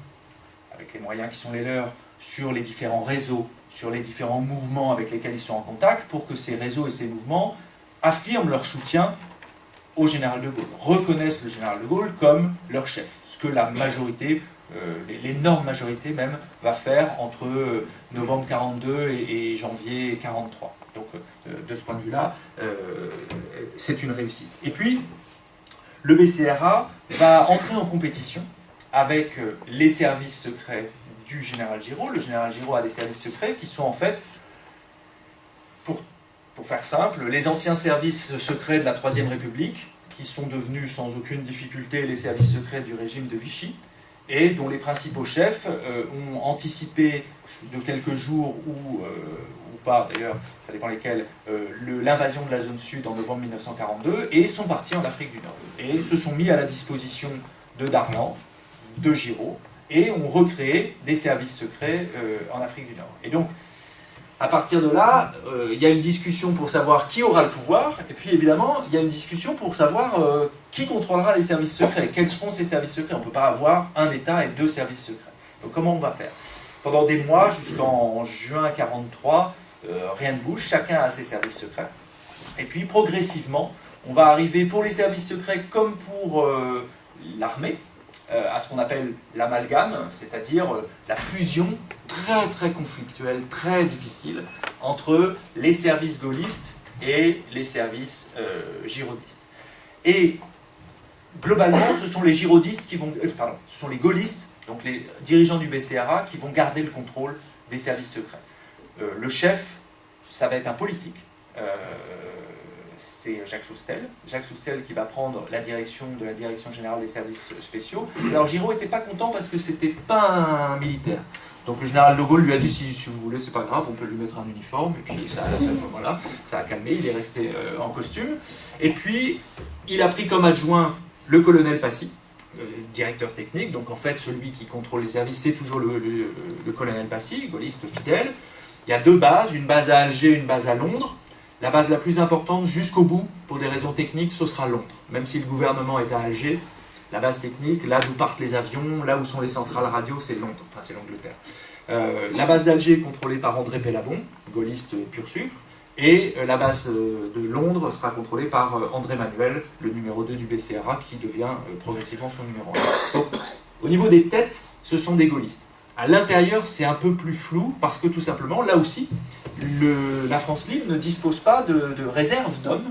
avec les moyens qui sont les leurs, sur les différents réseaux, sur les différents mouvements avec lesquels ils sont en contact, pour que ces réseaux et ces mouvements affirment leur soutien au général de Gaulle, reconnaissent le général de Gaulle comme leur chef, ce que la majorité, l'énorme majorité même, va faire entre novembre 42 et janvier 43. Donc de ce point de vue-là, c'est une réussite. Et puis, le BCRA va entrer en compétition avec les services secrets du général Giraud. Le général Giraud a des services secrets qui sont en fait, pour faire simple, les anciens services secrets de la Troisième République, qui sont devenus sans aucune difficulté les services secrets du régime de Vichy, et dont les principaux chefs ont anticipé de quelques jours ou pas d'ailleurs, ça dépend lesquels, l'invasion de la zone sud en novembre 1942, et sont partis en Afrique du Nord. Et se sont mis à la disposition de Darlan, de Giraud, et ont recréé des services secrets en Afrique du Nord. Et donc, à partir de là, il y a une discussion pour savoir qui aura le pouvoir, et puis évidemment, il y a une discussion pour savoir qui contrôlera les services secrets, quels seront ces services secrets. On ne peut pas avoir un État et deux services secrets. Donc comment on va faire? Pendant des mois, jusqu'en juin 1943, rien ne bouge, chacun a ses services secrets. Et puis progressivement, on va arriver pour les services secrets comme pour l'armée, à ce qu'on appelle l'amalgame, c'est-à-dire la fusion très très conflictuelle, très difficile, entre les services gaullistes et les services girodistes. Et globalement, ce sont les girodistes qui vont... ce sont les gaullistes, donc les dirigeants du BCRA, qui vont garder le contrôle des services secrets. Le chef, ça va être un politique, c'est Jacques Soustelle. Jacques Soustelle qui va prendre la direction de la Direction Générale des Services Spéciaux. Alors Giraud n'était pas content parce que c'était pas un militaire. Donc le général de Gaulle lui a dit si vous voulez, c'est pas grave, on peut lui mettre un uniforme. Et puis voilà, ça a calmé, il est resté en costume. Et puis il a pris comme adjoint le colonel Passy, directeur technique. Donc en fait, celui qui contrôle les services, c'est toujours le colonel Passy, gaulliste fidèle. Il y a deux bases, une base à Alger, une base à Londres. La base la plus importante jusqu'au bout, pour des raisons techniques, ce sera Londres. Même si le gouvernement est à Alger, la base technique, là d'où partent les avions, là où sont les centrales radio, c'est Londres, enfin c'est l'Angleterre. La base d'Alger est contrôlée par André Pellabon, gaulliste pur sucre, et la base de Londres sera contrôlée par André Manuel, le numéro 2 du BCRA, qui devient progressivement son numéro 1. Donc, au niveau des têtes, ce sont des gaullistes. À l'intérieur, c'est un peu plus flou, parce que tout simplement, là aussi, la France libre ne dispose pas de réserve d'hommes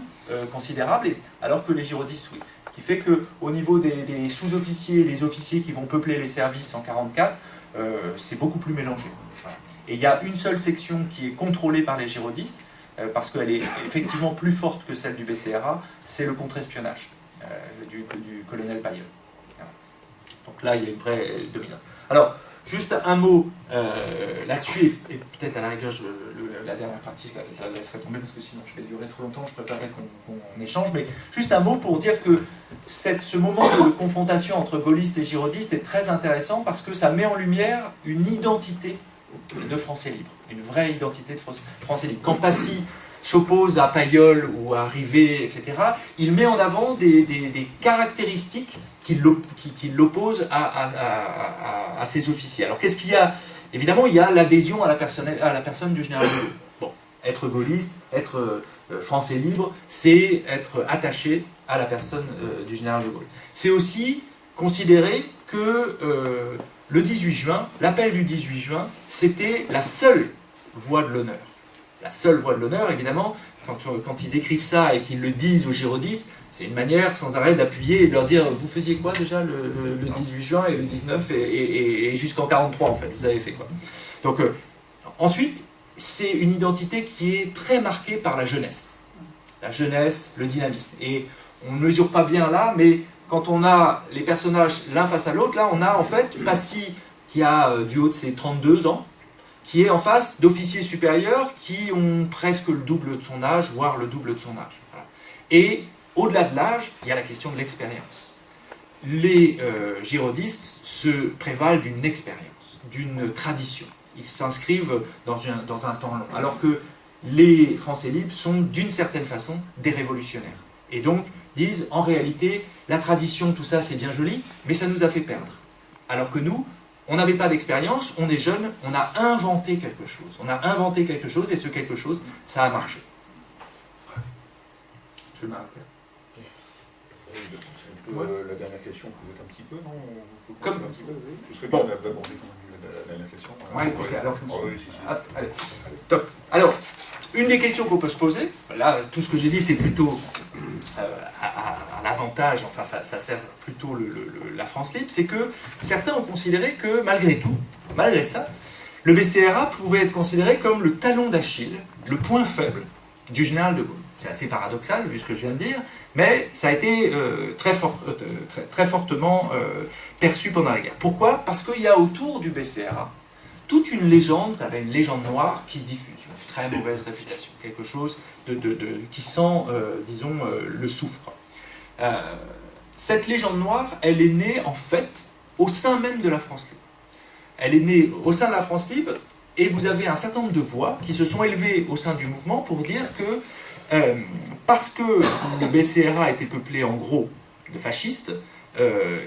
considérables, alors que les girodistes, oui. Ce qui fait qu'au niveau des sous-officiers, les officiers qui vont peupler les services en 1944, c'est beaucoup plus mélangé. Voilà. Et il y a une seule section qui est contrôlée par les girodistes, parce qu'elle est effectivement plus forte que celle du BCRA, c'est le contre-espionnage du colonel Bayeul. Voilà. Donc là, il y a une vraie dominante. Alors, juste un mot là-dessus, et peut-être à la rigueur, la dernière partie, je la laisserai tomber parce que sinon je vais durer trop longtemps, je préférerais qu'on échange, mais juste un mot pour dire que ce moment de confrontation entre gaullistes et girodistes est très intéressant parce que ça met en lumière une identité de Français libres, une vraie identité de Français libres. Quand Passy s'oppose à Pailleul ou à Rivet, etc., il met en avant des caractéristiques qui l'opposent à ses officiers. Alors qu'est-ce qu'il y a? Évidemment, il y a l'adhésion à la personne du général de Gaulle. Bon, être gaulliste, être français libre, c'est être attaché à la personne du général de Gaulle. C'est aussi considérer que le 18 juin, l'appel du 18 juin, c'était la seule voie de l'honneur. La seule voie de l'honneur, évidemment, quand ils écrivent ça et qu'ils le disent aux girodistes, c'est une manière sans arrêt d'appuyer et de leur dire vous faisiez quoi déjà le 18 juin et le 19 et jusqu'en 43 en fait, vous avez fait quoi. Donc ensuite, c'est une identité qui est très marquée par la jeunesse. La jeunesse, le dynamisme. Et on ne mesure pas bien là, mais quand on a les personnages l'un face à l'autre, là on a en fait Passy qui a du haut de ses 32 ans, qui est en face d'officiers supérieurs qui ont presque le double de son âge, voire le double de son âge. Voilà. Et au-delà de l'âge, il y a la question de l'expérience. Les girodistes se prévalent d'une expérience, d'une tradition. Ils s'inscrivent dans un temps long. Alors que les Français libres sont d'une certaine façon des révolutionnaires. Et donc disent, en réalité, la tradition, tout ça c'est bien joli, mais ça nous a fait perdre. Alors que nous, on n'avait pas d'expérience, on est jeune, on a inventé quelque chose. On a inventé quelque chose et ce quelque chose, ça a marché. Je vais m'arrêter. La dernière question, vous êtes un petit peu, non? Comme... un petit peu, oui. Ce serait bon. bien d'aborder la dernière question. Ouais, ok, alors je me suis... Oh, oui, si, si. Hop, allez. Top. Alors, une des questions qu'on peut se poser, là, tout ce que j'ai dit, c'est plutôt à l'avantage, enfin, ça sert plutôt la France libre, c'est que certains ont considéré que, malgré tout, malgré ça, le BCRA pouvait être considéré comme le talon d'Achille, le point faible du général de Gaulle. C'est assez paradoxal, vu ce que je viens de dire, mais ça a été très fortement perçu pendant la guerre. Pourquoi? Parce qu'il y a autour du BCRA toute une légende, une légende noire qui se diffuse, une très mauvaise réputation, quelque chose qui sent, disons, le soufre. Cette légende noire, elle est née en fait au sein même de la France libre. Elle est née au sein de la France libre, et vous avez un certain nombre de voix qui se sont élevées au sein du mouvement pour dire que parce que le BCRA était peuplé en gros de fascistes,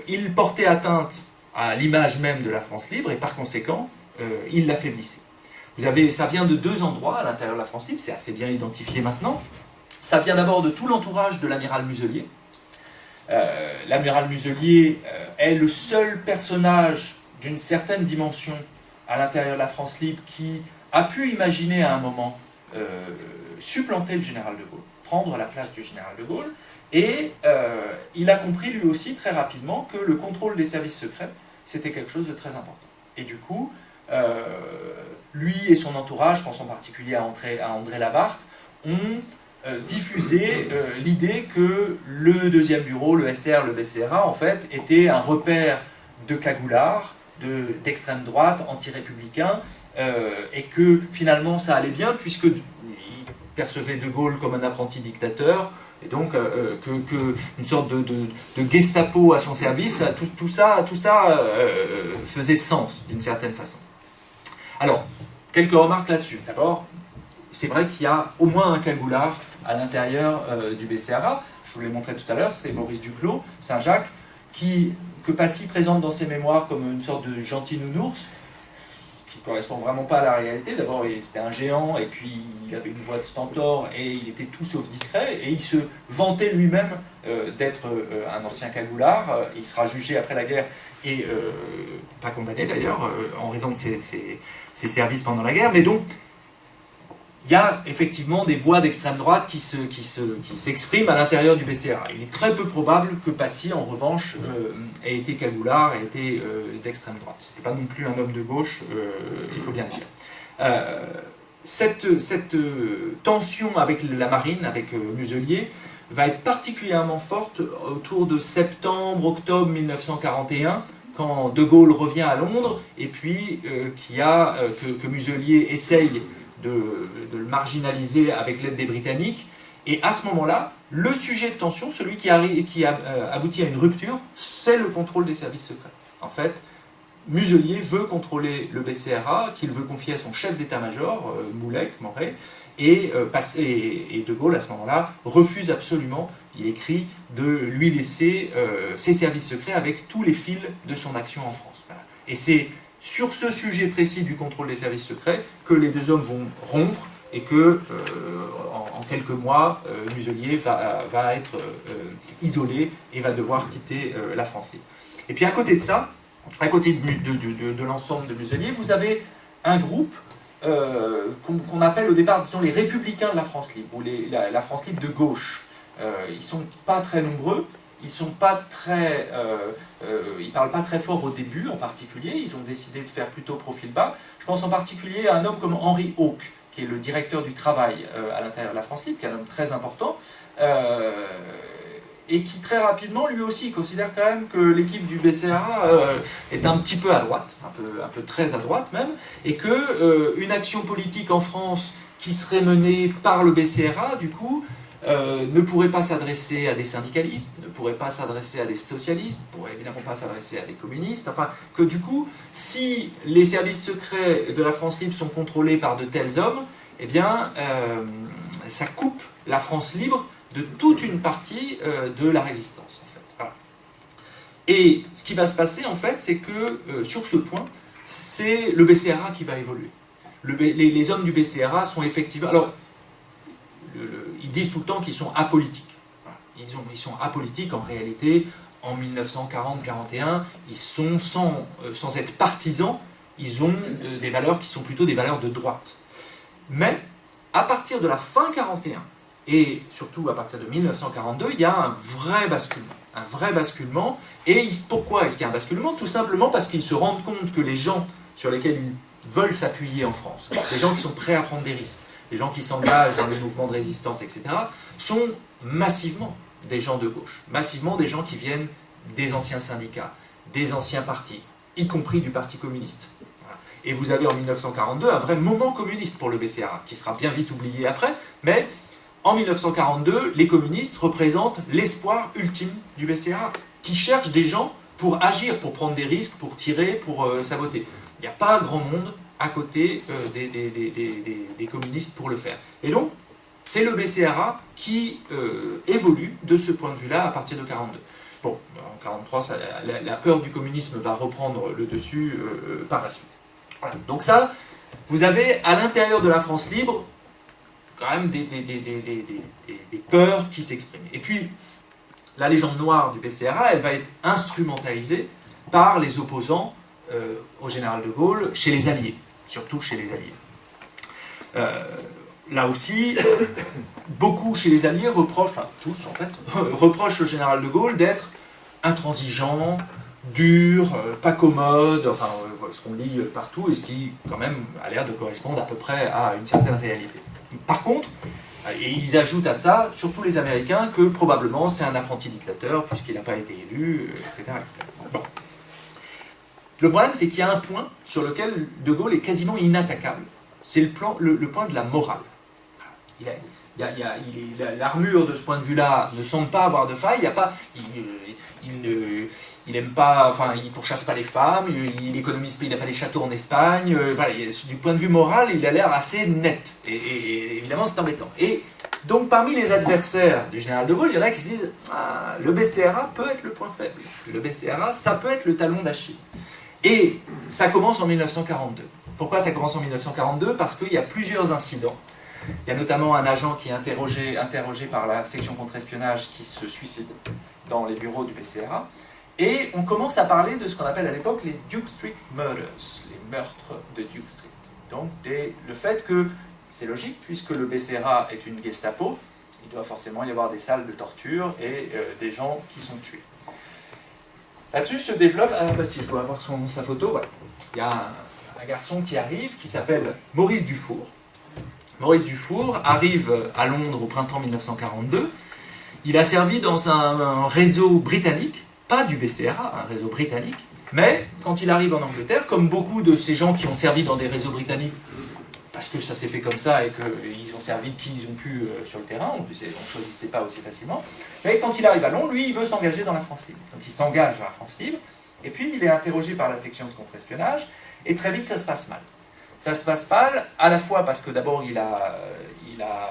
il portait atteinte à l'image même de la France libre, et par conséquent, il l'affaiblissait. Ça vient de deux endroits à l'intérieur de la France libre, c'est assez bien identifié maintenant. Ça vient d'abord de tout l'entourage de l'amiral Muselier. L'amiral Muselier est le seul personnage d'une certaine dimension à l'intérieur de la France libre qui a pu imaginer à un moment supplanter le général de Gaulle, prendre la place du général de Gaulle, et il a compris lui aussi très rapidement que le contrôle des services secrets, c'était quelque chose de très important. Et du coup, lui et son entourage, je pense en particulier à André Labarthe, ont diffusé l'idée que le deuxième bureau, le SR, le BCRA, en fait, était un repère de cagoulards, d'extrême droite, anti-républicains, et que finalement ça allait bien, puisqu'il percevait De Gaulle comme un apprenti dictateur, et donc une sorte de Gestapo à son service, tout ça faisait sens d'une certaine façon. Alors, quelques remarques là-dessus. D'abord, c'est vrai qu'il y a au moins un cagoulard à l'intérieur du BCRA. Je vous l'ai montré tout à l'heure, c'est Maurice Duclos, Saint-Jacques, que Passy présente dans ses mémoires comme une sorte de gentil nounours, qui ne correspond vraiment pas à la réalité. D'abord, c'était un géant, et puis il avait une voix de stentor, et il était tout sauf discret, et il se vantait lui-même d'être un ancien cagoulard. Il sera jugé après la guerre, et pas condamné d'ailleurs, en raison de ses services pendant la guerre. Mais donc, il y a effectivement des voix d'extrême droite qui s'expriment à l'intérieur du BCRA. Il est très peu probable que Passy, en revanche, ait été cagoulard, ait été d'extrême droite. Ce n'était pas non plus un homme de gauche, il faut bien le dire. Cette tension avec la marine, avec Muselier, va être particulièrement forte autour de septembre-octobre 1941, quand De Gaulle revient à Londres, et puis que Muselier essaye de le marginaliser avec l'aide des Britanniques. Et à ce moment-là, le sujet de tension, celui qui aboutit à une rupture, c'est le contrôle des services secrets. En fait, Muselier veut contrôler le BCRA, qu'il veut confier à son chef d'état-major, Moret, et De Gaulle, à ce moment-là, refuse absolument, il écrit, de lui laisser ses services secrets avec tous les fils de son action en France. Voilà. Et c'est sur ce sujet précis du contrôle des services secrets que les deux hommes vont rompre, et que en quelques mois, Muselier va être isolé et va devoir quitter la France libre. Et puis à côté de ça, à côté de l'ensemble de Muselier, vous avez un groupe qu'on appelle au départ, disons, les républicains de la France libre, ou la France libre de gauche. Ils ne sont pas très nombreux, ils parlent pas très fort au début en particulier, ils ont décidé de faire plutôt profil bas. Je pense en particulier à un homme comme Henri Hauck, qui est le directeur du travail à l'intérieur de la France libre, qui est un homme très important, et qui très rapidement, lui aussi, considère quand même que l'équipe du BCRA est un petit peu à droite, un peu très à droite même, et qu'une action politique en France qui serait menée par le BCRA, du coup, ne pourrait pas s'adresser à des syndicalistes, ne pourrait pas s'adresser à des socialistes, ne pourrait évidemment pas s'adresser à des communistes, enfin, que du coup, si les services secrets de la France libre sont contrôlés par de tels hommes, eh bien, ça coupe la France libre de toute une partie de la résistance, en fait. Voilà. Et ce qui va se passer, en fait, c'est que, sur ce point, c'est le BCRA qui va évoluer. Les hommes du BCRA sont effectivement... Alors, ils disent tout le temps qu'ils sont apolitiques. Ils sont apolitiques en réalité. En 1940-41, ils sont sans être partisans, ils ont des valeurs qui sont plutôt des valeurs de droite. Mais à partir de la fin 41 et surtout à partir de 1942, il y a un vrai basculement. Et pourquoi est-ce qu'il y a un basculement? Tout simplement parce qu'ils se rendent compte que les gens sur lesquels ils veulent s'appuyer en France, les gens qui sont prêts à prendre des risques, les gens qui s'engagent dans les mouvements de résistance, etc., sont massivement des gens de gauche, massivement des gens qui viennent des anciens syndicats, des anciens partis, y compris du Parti communiste. Et vous avez en 1942 un vrai moment communiste pour le BCRA, qui sera bien vite oublié après, mais en 1942, les communistes représentent l'espoir ultime du BCRA, qui cherche des gens pour agir, pour prendre des risques, pour tirer, pour saboter. Il n'y a pas grand monde à côté des communistes pour le faire. Et donc, c'est le BCRA qui évolue de ce point de vue-là à partir de 1942. Bon, en 1943, la peur du communisme va reprendre le dessus par la suite. Voilà. Donc ça, vous avez à l'intérieur de la France libre quand même des peurs qui s'expriment. Et puis, la légende noire du BCRA, elle va être instrumentalisée par les opposants au général de Gaulle chez les Alliés, surtout chez les Alliés. Là aussi, beaucoup chez les Alliés reprochent, enfin tous en fait, reprochent au général de Gaulle d'être intransigeant, dur, pas commode, enfin ce qu'on lit partout et ce qui quand même a l'air de correspondre à peu près à une certaine réalité. Par contre, et ils ajoutent à ça, surtout les Américains, que probablement c'est un apprenti dictateur puisqu'il n'a pas été élu, etc. etc. Bon. Le problème, c'est qu'il y a un point sur lequel de Gaulle est quasiment inattaquable. C'est le point de la morale. L'armure de ce point de vue-là ne semble pas avoir de faille. Il n'aime pas, enfin, il pourchasse pas les femmes, il économise pas, il n'a pas des châteaux en Espagne. Voilà, du point de vue moral, il a l'air assez net. Et évidemment, c'est embêtant. Et donc, parmi les adversaires du général de Gaulle, il y en a qui se disent ah, le BCRA peut être le point faible. Le BCRA, ça peut être le talon d'Achille. Et ça commence en 1942. Pourquoi ça commence en 1942? Parce qu'il y a plusieurs incidents. Il y a notamment un agent qui est interrogé par la section contre-espionnage qui se suicide dans les bureaux du BCRA. Et on commence à parler de ce qu'on appelle à l'époque les Duke Street Murders, les meurtres de Duke Street. Donc le fait que, c'est logique, puisque le BCRA est une Gestapo, il doit forcément y avoir des salles de torture et des gens qui sont tués. Là-dessus se développe, si je dois avoir sa photo, voilà. Il y a un garçon qui arrive, qui s'appelle Maurice Dufour. Maurice Dufour arrive à Londres au printemps 1942. Il a servi dans un réseau britannique, pas du BCRA, un réseau britannique, mais quand il arrive en Angleterre, comme beaucoup de ces gens qui ont servi dans des réseaux britanniques, parce que ça s'est fait comme ça et qu'ils ont servi qui ils ont pu sur le terrain, on ne choisissait pas aussi facilement, mais quand il arrive à Londres, lui, il veut s'engager dans la France libre. Donc il s'engage dans la France libre, et puis il est interrogé par la section de contre-espionnage, et très vite ça se passe mal. Ça se passe mal, à la fois parce que d'abord il a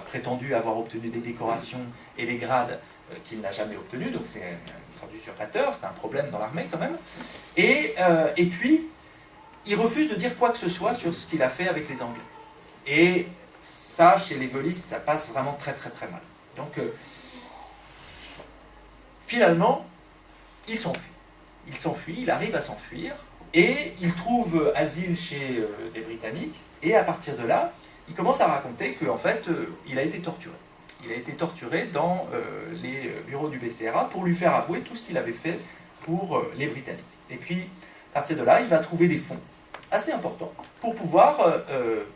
prétendu avoir obtenu des décorations et des grades qu'il n'a jamais obtenus, donc c'est un usurpateur, c'est un problème dans l'armée quand même, et puis il refuse de dire quoi que ce soit sur ce qu'il a fait avec les Anglais. Et ça, chez les gaullistes, ça passe vraiment très très très mal. Donc finalement, il s'enfuit. Il s'enfuit, il arrive à s'enfuir, et il trouve asile chez des Britanniques, et à partir de là, il commence à raconter qu'en fait, il a été torturé. Il a été torturé dans les bureaux du BCRA pour lui faire avouer tout ce qu'il avait fait pour les Britanniques. Et puis, à partir de là, il va trouver des fonds assez importants pour pouvoir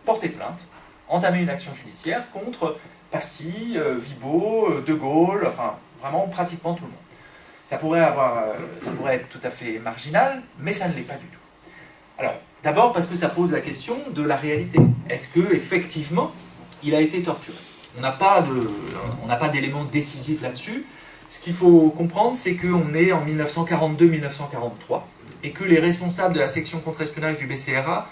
porter plainte, entamer une action judiciaire contre Passy, Vibo, De Gaulle, enfin, vraiment pratiquement tout le monde. Ça pourrait être tout à fait marginal, mais ça ne l'est pas du tout. Alors, d'abord parce que ça pose la question de la réalité. Est-ce qu'effectivement, il a été torturé? On n'a pas d'éléments décisifs là-dessus. Ce qu'il faut comprendre, c'est qu'on est en 1942-1943, et que les responsables de la section contre-espionnage du BCRA,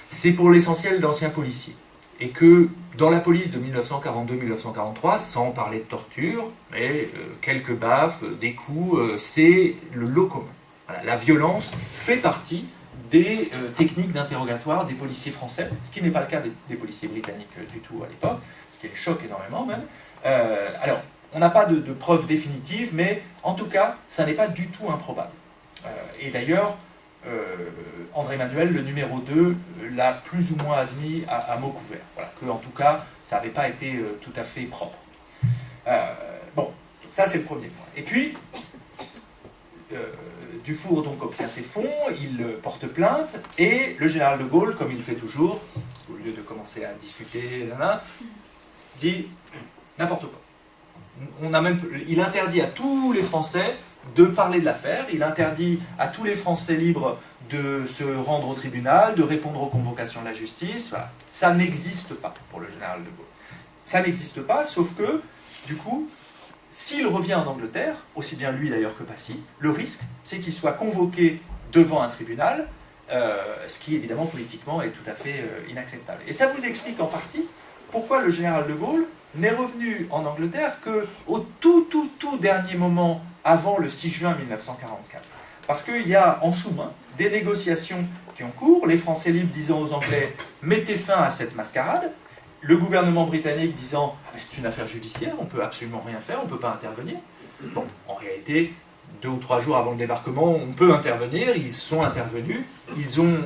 c'est pour l'essentiel d'anciens policiers. Et que dans la police de 1942-1943, sans parler de torture, mais quelques baffes, des coups, c'est le lot commun. Voilà, la violence fait partie des techniques d'interrogatoire des policiers français, ce qui n'est pas le cas des policiers britanniques du tout à l'époque, ce qui les choque énormément même. Alors, on n'a pas de preuves définitives, mais en tout cas, ça n'est pas du tout improbable. Et d'ailleurs, André Manuel, le numéro 2, l'a plus ou moins admis à mot couvert. Voilà, que en tout cas, ça n'avait pas été tout à fait propre. Bon, ça c'est le premier point. Et puis, Dufour donc obtient ses fonds, il porte plainte, et le général de Gaulle, comme il fait toujours, au lieu de commencer à discuter, dit n'importe quoi. Il interdit à tous les Français de parler de l'affaire, il interdit à tous les Français libres de se rendre au tribunal, de répondre aux convocations de la justice. Voilà. Ça n'existe pas pour le général de Gaulle. Ça n'existe pas, sauf que, du coup, s'il revient en Angleterre, aussi bien lui d'ailleurs que Passy, le risque, c'est qu'il soit convoqué devant un tribunal, ce qui évidemment politiquement est tout à fait inacceptable. Et ça vous explique en partie pourquoi le général de Gaulle n'est revenu en Angleterre qu'au tout dernier moment avant le 6 juin 1944. Parce qu'il y a en sous-main des négociations qui ont cours, les Français libres disant aux Anglais « mettez fin à cette mascarade », le gouvernement britannique disant ah, « c'est une affaire judiciaire, on ne peut absolument rien faire, on ne peut pas intervenir ». Bon, en réalité, 2 ou 3 jours avant le débarquement, on peut intervenir, ils sont intervenus, ils ont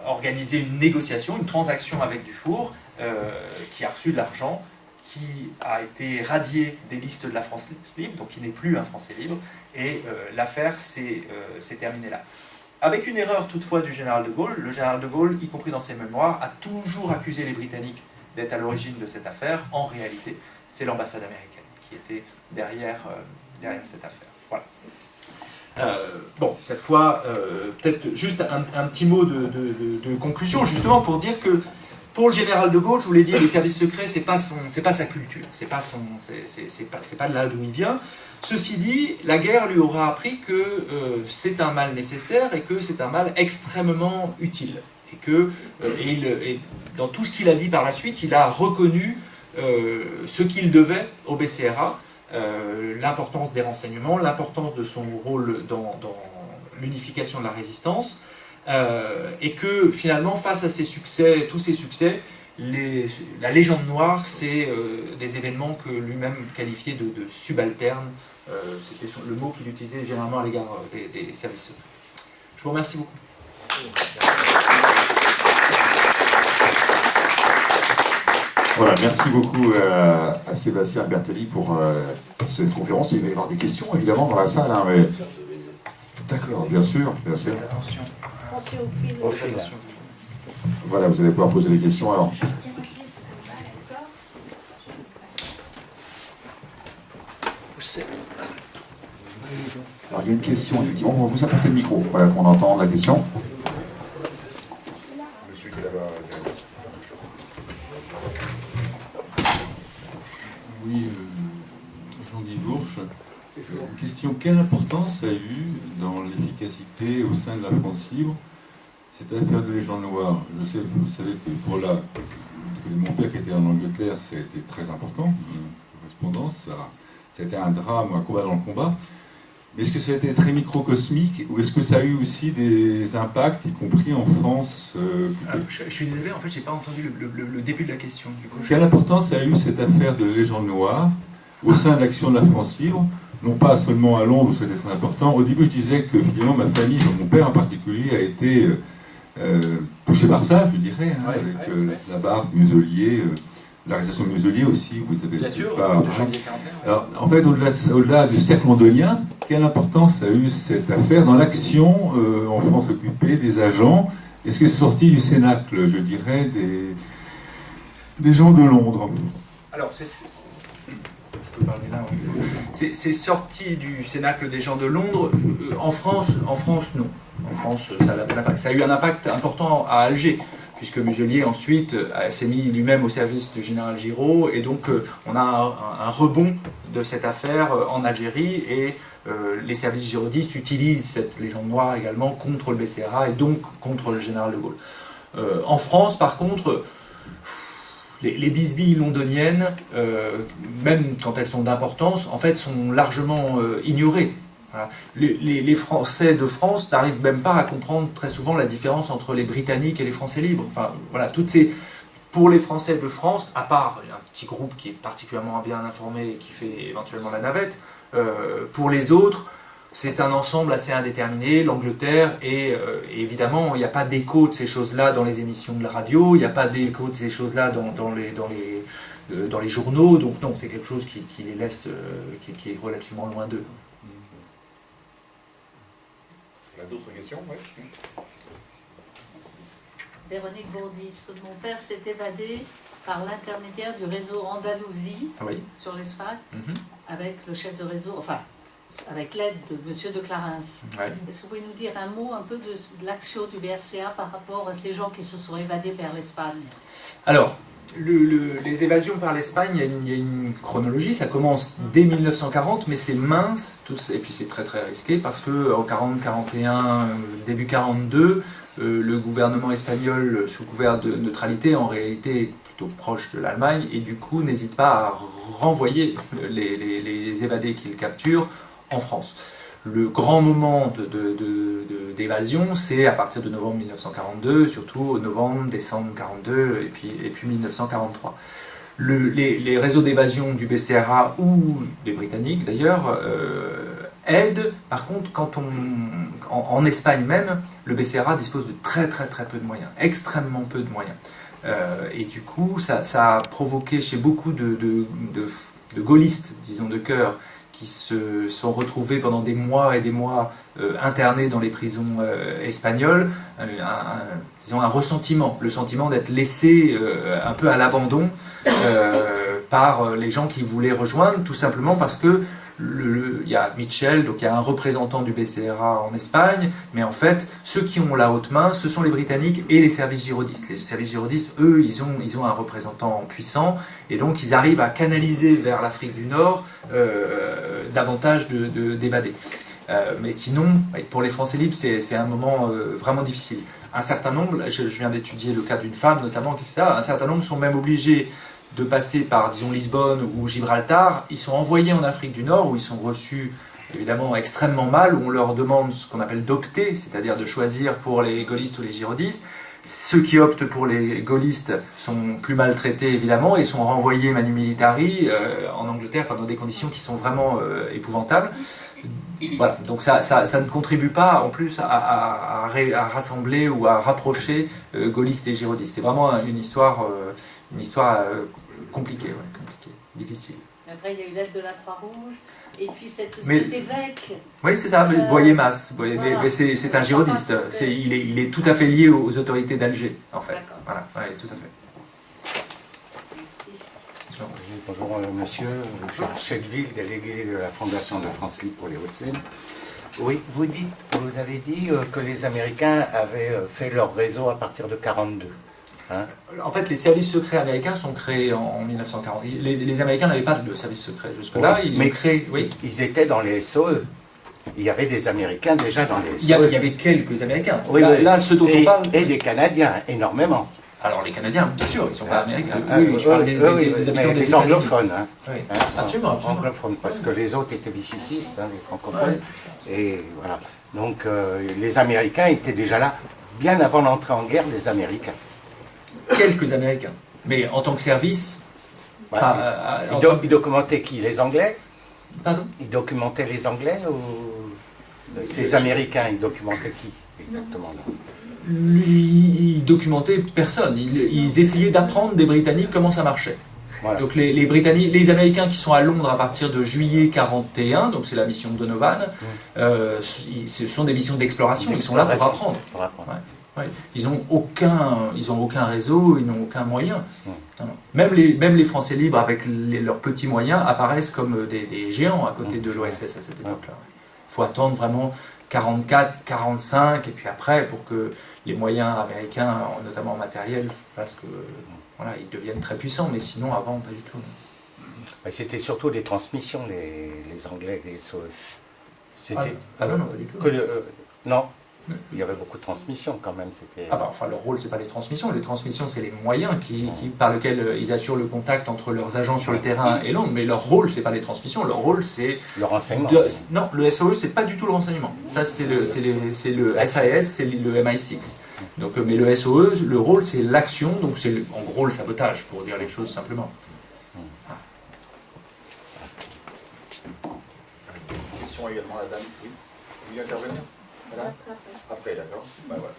organisé une négociation, une transaction avec Dufour, qui a reçu de l'argent, qui a été radié des listes de la France libre, donc il n'est plus un Français libre, et l'affaire s'est terminée là. Avec une erreur toutefois du général de Gaulle, le général de Gaulle, y compris dans ses mémoires, a toujours accusé les Britanniques d'être à l'origine de cette affaire. En réalité, c'est l'ambassade américaine qui était derrière cette affaire. Voilà. Bon, cette fois, peut-être juste un petit mot de conclusion, justement pour dire que pour le général de Gaulle, je vous l'ai dit, les services secrets, c'est pas sa culture, c'est pas de là d'où il vient. Ceci dit, la guerre lui aura appris que c'est un mal nécessaire et que c'est un mal extrêmement utile. Et dans tout ce qu'il a dit par la suite, il a reconnu ce qu'il devait au BCRA, l'importance des renseignements, l'importance de son rôle dans l'unification de la résistance, et que finalement, face à ces succès, tous ces succès, la légende noire, c'est des événements que lui-même qualifiait de subalternes. C'était le mot qu'il utilisait généralement à l'égard des services secrets. Je vous remercie beaucoup. Voilà, merci beaucoup à Sébastien Bertelli pour cette conférence. Il va y avoir des questions évidemment dans la salle, hein, mais... D'accord, bien sûr, bien sûr. Attention. Attention. Voilà, vous allez pouvoir poser des questions alors. Alors il y a une question, effectivement, on va vous apporter le micro, voilà qu'on entende la question. Monsieur qui est là-bas. Oui, Jean-Guy Bourche. Question, quelle importance a eu dans l'efficacité au sein de la France libre cette affaire de Légion Noire? Je sais, vous savez que pour mon père qui était en Angleterre, ça a été très important, correspondance, ça a été un drame, un combat dans le combat. Mais est-ce que ça a été très microcosmique ou est-ce que ça a eu aussi des impacts, y compris en France Je suis désolé, en fait, j'ai pas entendu le début de la question. Du coup, Quelle importance a eu cette affaire de Légion Noire au sein de l'action de la France libre? Non pas seulement à Londres où c'était très important. Au début, je disais que finalement ma famille, mon père en particulier, a été touché par ça, je dirais, hein, avec la barre Muselier, l'arrestation de Muselier aussi. Vous avez bien sûr, pas, de janvier 41. Alors, en fait, au-delà du cercle londonien, quelle importance a eu cette affaire dans l'action en France occupée des agents? Est-ce que c'est sorti du cénacle, je dirais, des gens de Londres? Alors, je peux parler là. C'est sorti du cénacle des gens de Londres. En France, non. En France, ça a eu un impact important à Alger, puisque Muselier ensuite s'est mis lui-même au service du général Giraud, et donc on a un rebond de cette affaire en Algérie, et les services girodistes utilisent cette légende noire également contre le BCRA et donc contre le général de Gaulle. En France, par contre, les bisbilles londoniennes, même quand elles sont d'importance, en fait, sont largement ignorées. Voilà. Les Français de France n'arrivent même pas à comprendre très souvent la différence entre les Britanniques et les Français libres. Enfin, voilà, pour les Français de France, à part un petit groupe qui est particulièrement bien informé et qui fait éventuellement la navette, pour les autres, c'est un ensemble assez indéterminé, l'Angleterre, et évidemment, il n'y a pas d'écho de ces choses-là dans les émissions de la radio, il n'y a pas d'écho de ces choses-là dans les journaux, donc non, c'est quelque chose qui les laisse, qui est relativement loin d'eux. On a d'autres questions? Oui. Véronique Bourdis, mon père s'est évadé par l'intermédiaire du réseau Andalousie Oui. sur l'Espagne, avec le chef de réseau, enfin, avec l'aide de M. de Clarins. Ouais. Est-ce que vous pouvez nous dire un mot un peu de l'action du BRCA par rapport à ces gens qui se sont évadés vers l'Espagne? Alors, les évasions par l'Espagne, il y a une chronologie, ça commence dès 1940, mais c'est mince, et puis c'est très très risqué, parce qu'en 40-41, début 42, le gouvernement espagnol, sous couvert de neutralité, en réalité est plutôt proche de l'Allemagne, et du coup n'hésite pas à renvoyer les évadés qu'il capture en France. Le grand moment d'évasion, c'est à partir de novembre 1942, surtout novembre, décembre 42 et puis 1943. Les réseaux d'évasion du BCRA ou des Britanniques d'ailleurs aident. Par contre, en Espagne même, le BCRA dispose de très peu de moyens, extrêmement peu de moyens. Et du coup, ça a provoqué chez beaucoup de gaullistes, disons de cœur, qui se sont retrouvés pendant des mois et des mois internés dans les prisons espagnoles, disons un ressentiment, le sentiment d'être laissé un peu à l'abandon par les gens qui voulaient rejoindre, tout simplement parce que il y a Mitchell, donc il y a un représentant du BCRA en Espagne, mais en fait, ceux qui ont la haute main, ce sont les Britanniques et les services girodistes. Les services girodistes, eux, ils ont un représentant puissant, et donc ils arrivent à canaliser vers l'Afrique du Nord davantage d'évadés. Mais sinon, pour les Français libres, c'est un moment vraiment difficile. Un certain nombre, je viens d'étudier le cas d'une femme notamment qui fait ça, un certain nombre sont même obligés de passer par, disons, Lisbonne ou Gibraltar. Ils sont envoyés en Afrique du Nord, où ils sont reçus évidemment extrêmement mal, où on leur demande ce qu'on appelle d'opter, c'est-à-dire de choisir pour les gaullistes ou les girodistes. Ceux qui optent pour les gaullistes sont plus maltraités évidemment et sont renvoyés manu militari en Angleterre, enfin, dans des conditions qui sont vraiment épouvantables. Voilà, donc ça ne contribue pas en plus à rassembler ou à rapprocher gaullistes et girodistes. C'est vraiment une histoire compliquée, difficile. Après, il y a eu l'aide de la Croix-Rouge, et puis cet évêque. Oui, c'est ça, Boyer-Mas. Mais c'est un girodiste. Il est tout à fait lié aux autorités d'Alger, en fait. Voilà, ouais, tout à fait. Merci. Bonjour monsieur, Georges Chedeville, délégué de la Fondation de France Libre pour les Hauts-de-Seine. Oui, vous avez dit que les Américains avaient fait leur réseau à partir de 1942. Hein? En fait, les services secrets américains sont créés en 1940. Les Américains n'avaient pas de services secrets jusque-là. Ils ont créé. Oui. Ils étaient dans les SOE. Il y avait des Américains déjà dans les SOE. Il y avait quelques Américains. Oui, là, ceux dont on parle. Et des Canadiens, énormément. Alors, les Canadiens, bien sûr, ils ne sont pas américains. Je parle des habitants des anglophones. Hein. Oui. Absolument. Anglophones, parce que les autres étaient vichicistes, les francophones. Ouais. Et voilà. Donc, les Américains étaient déjà là, bien avant l'entrée en guerre des Américains. Quelques Américains. Mais en tant que service... Ouais, ils documentaient qui? Les Anglais? Pardon? Ils documentaient les Anglais ou ces Américains, ils documentaient qui exactement là? Ils documentaient personne. Ils essayaient d'apprendre des Britanniques comment ça marchait. Voilà. Donc les Américains qui sont à Londres à partir de juillet 41, donc c'est la mission de Donovan, ce sont des missions d'exploration. Ils sont là pour apprendre. Ouais. Ils n'ont aucun réseau, ils n'ont aucun moyen. Non. Même les Français libres, avec leurs petits moyens, apparaissent comme des géants à côté de l'OSS à cette époque-là. Il faut attendre vraiment 44, 45, et puis après, pour que les moyens américains, notamment en matériel, fassent que ils deviennent très puissants, mais sinon, avant, pas du tout. C'était surtout des transmissions, les Anglais, les SOE. Non, pas du tout. Non. Il y avait beaucoup de transmissions quand même. Leur rôle, c'est pas les transmissions. Les transmissions, c'est les moyens par lesquels ils assurent le contact entre leurs agents sur le terrain et Londres. Mais leur rôle, c'est pas les transmissions. Leur rôle, c'est le renseignement. Non, le SOE, c'est pas du tout le renseignement. Ça, c'est le SAS, c'est le MI6. Donc, mais le SOE, le rôle, c'est l'action. Donc, c'est en gros le sabotage, pour dire les choses simplement. Question également à la dame. Oui. Vous voulez intervenir? Voilà. Après, d'accord. Ben voilà.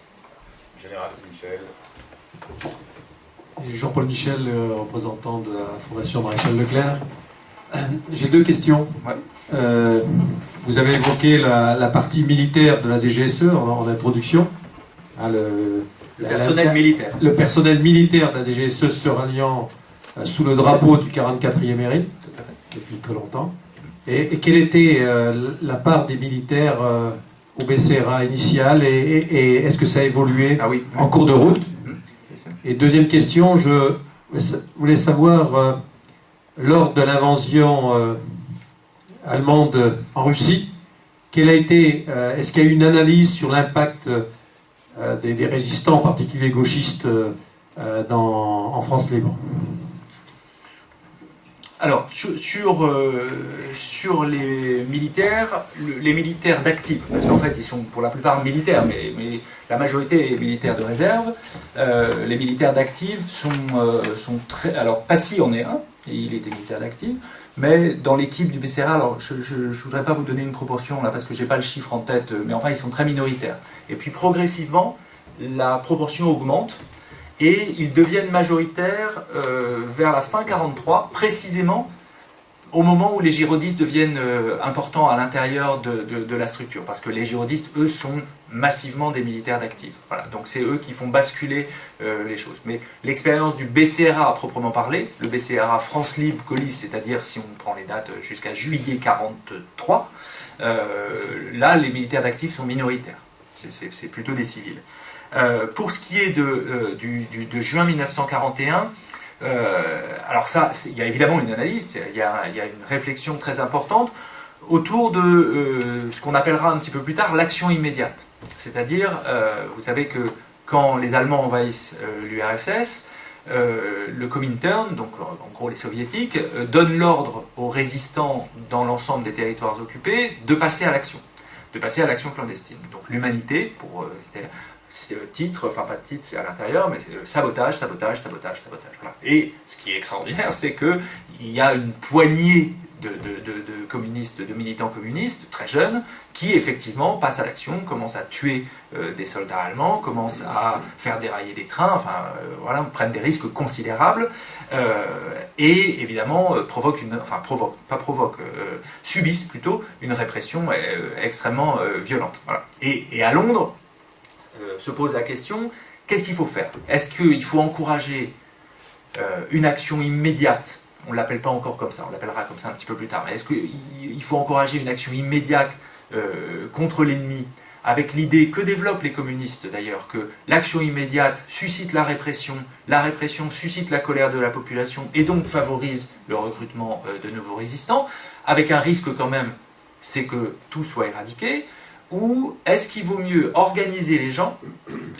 Général Michel. Jean-Paul Michel, représentant de la Fondation Maréchal Leclerc. J'ai deux questions. Ouais. Vous avez évoqué la partie militaire de la DGSE en introduction. Le personnel militaire. Le personnel militaire de la DGSE se ralliant sous le drapeau du 44e mérite, depuis très longtemps. Et quelle était la part des militaires au BCRA initial et est-ce que ça a évolué en cours de route? Et deuxième question, je voulais savoir, lors de l'invasion allemande en Russie, quelle a été, est-ce qu'il y a eu une analyse sur l'impact des résistants, en particulier gauchistes, en France libre? Alors, sur les militaires d'actifs, parce qu'en fait, ils sont pour la plupart militaires, mais la majorité est militaire de réserve. Les militaires d'actifs sont très... Alors, Passy en est un, et il était militaire d'actifs, mais dans l'équipe du BCRA, alors je ne voudrais pas vous donner une proportion là, parce que je n'ai pas le chiffre en tête, mais enfin, ils sont très minoritaires. Et puis, progressivement, la proportion augmente, et ils deviennent majoritaires vers la fin 43, précisément au moment où les girodistes deviennent importants à l'intérieur de la structure, parce que les girodistes, eux, sont massivement des militaires d'actifs. Voilà, donc c'est eux qui font basculer les choses. Mais l'expérience du BCRA à proprement parler, le BCRA France Libre Gaulliste, c'est-à-dire si on prend les dates jusqu'à juillet 43, là les militaires d'actifs sont minoritaires. C'est plutôt des civils. Pour ce qui est de juin 1941, alors ça, il y a évidemment une analyse, il y a une réflexion très importante autour de ce qu'on appellera un petit peu plus tard l'action immédiate. C'est-à-dire, vous savez que quand les Allemands envahissent l'URSS, le Comintern, donc en gros les soviétiques, donne l'ordre aux résistants dans l'ensemble des territoires occupés de passer à l'action clandestine. Donc l'humanité, pour c'est le titre, enfin pas de titre à l'intérieur, mais c'est le sabotage. Voilà. Et ce qui est extraordinaire, c'est qu'il y a une poignée de communistes, de militants communistes, très jeunes, qui effectivement passent à l'action, commencent à tuer des soldats allemands, commencent à faire dérailler des trains, enfin voilà, prennent des risques considérables, et évidemment subissent plutôt une répression extrêmement violente. Voilà. Et à Londres, se pose la question, qu'est-ce qu'il faut faire? Est-ce qu'il faut encourager une action immédiate? On ne l'appelle pas encore comme ça, on l'appellera comme ça un petit peu plus tard, mais est-ce qu'il faut encourager une action immédiate contre l'ennemi, avec l'idée que développent les communistes d'ailleurs, que l'action immédiate suscite la répression suscite la colère de la population, et donc favorise le recrutement de nouveaux résistants, avec un risque quand même, c'est que tout soit éradiqué? Ou est-ce qu'il vaut mieux organiser les gens,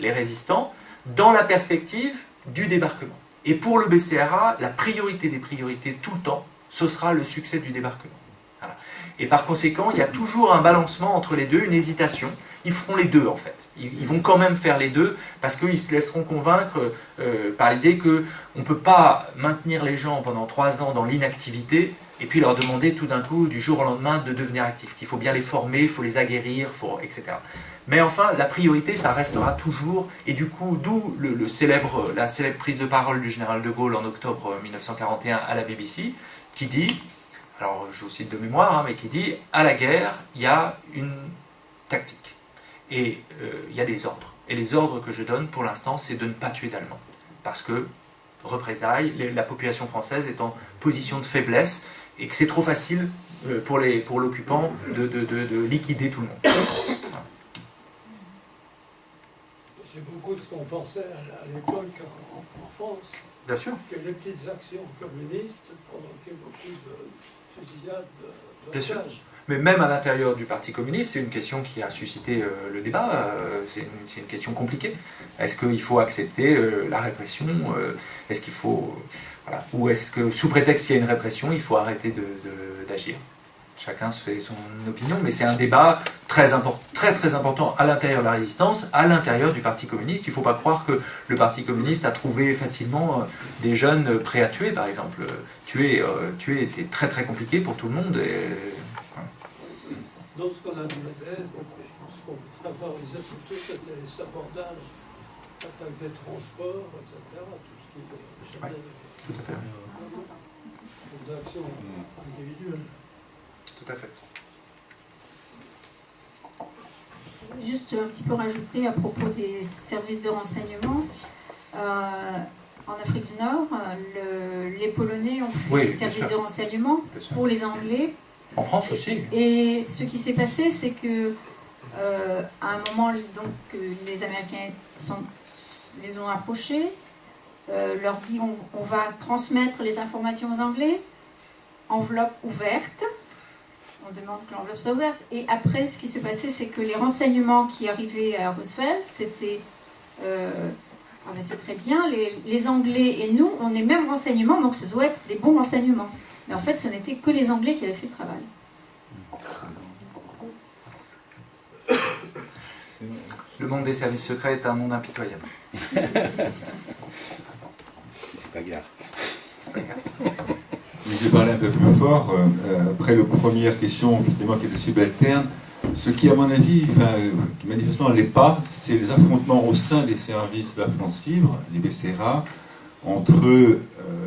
les résistants, dans la perspective du débarquement? Et pour le BCRA, la priorité des priorités tout le temps, ce sera le succès du débarquement. Voilà. Et par conséquent, il y a toujours un balancement entre les deux, une hésitation. Ils feront les deux en fait. Ils vont quand même faire les deux parce qu'ils se laisseront convaincre par l'idée qu'on ne peut pas maintenir les gens pendant 3 ans dans l'inactivité et puis leur demander tout d'un coup, du jour au lendemain, de devenir actifs. Qu'il faut bien les former, il faut les aguerrir, etc. Mais enfin, la priorité, ça restera toujours, et du coup, d'où la célèbre prise de parole du général de Gaulle en octobre 1941 à la BBC, qui dit, alors je vous cite de mémoire, mais qui dit, à la guerre, il y a une tactique, et il y a des ordres. Et les ordres que je donne, pour l'instant, c'est de ne pas tuer d'Allemands. Parce que, représailles, la population française est en position de faiblesse, et que c'est trop facile pour l'occupant de liquider tout le monde. C'est beaucoup ce qu'on pensait à l'époque en France. Bien sûr. Que les petites actions communistes provoquaient beaucoup de fusillades, Bien sûr. d'otages. Mais même à l'intérieur du Parti communiste, c'est une question qui a suscité le débat, c'est une question compliquée. Est-ce qu'il faut accepter la répression? Est-ce qu'il faut... Voilà. Ou est-ce que, sous prétexte qu'il y a une répression, il faut arrêter d'agir? Chacun se fait son opinion, mais c'est un débat très important à l'intérieur de la résistance, à l'intérieur du Parti communiste. Il ne faut pas croire que le Parti communiste a trouvé facilement des jeunes prêts à tuer, par exemple. Tuer était très très compliqué pour tout le monde. Donc ce qu'on admettait, ce qu'on favorisait plutôt, c'était les sabordages, l'attaque des transports, etc. Tout ce qui est tout à fait. des actions individuelles. Tout à fait. Juste un petit peu rajouter à propos des services de renseignement. En Afrique du Nord, les Polonais ont fait des services de renseignement pour les Anglais En France aussi. Et ce qui s'est passé, c'est que à un moment, donc, les Américains les ont approchés, leur dit on va transmettre les informations aux Anglais, enveloppe ouverte. On demande que l'enveloppe soit ouverte. Et après, ce qui s'est passé, c'est que les renseignements qui arrivaient à Roosevelt, c'était... ah ben c'est très bien, les Anglais et nous, on est même renseignements, donc ça doit être des bons renseignements. Mais en fait, ce n'était que les Anglais qui avaient fait le travail. Le monde des services secrets est un monde impitoyable. C'est pas grave. Je vais parler un peu plus fort. Après la première question, effectivement, qui est subalterne, ce qui, à mon avis, qui manifestement ne l'est pas, c'est les affrontements au sein des services de la France Libre, les BCRA, entre,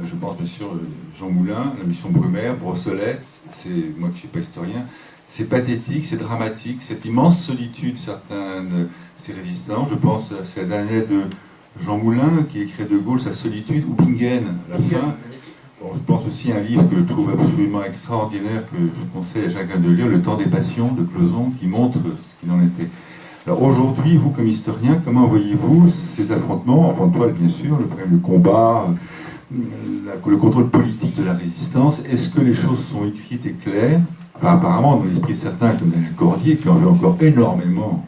je pense bien sûr, Jean Moulin, la mission Brumaire, Brossolette, c'est moi qui ne suis pas historien, c'est pathétique, c'est dramatique, cette immense solitude, certains de ces résistants. Je pense à la dernière de Jean Moulin, qui écrit De Gaulle, sa solitude, ou Bingen, à la fin. Bon, je pense aussi à un livre que je trouve absolument extraordinaire, que je conseille à chacun de lire, Le temps des passions, de Closon, qui montre ce qu'il en était. Alors aujourd'hui, vous comme historien, comment voyez-vous ces affrontements, enfin toile bien sûr, le problème du combat, le contrôle politique de la résistance, est-ce que les choses sont écrites et claires? Enfin, apparemment, dans l'esprit de certains, comme Daniel Cordier, qui en veut encore énormément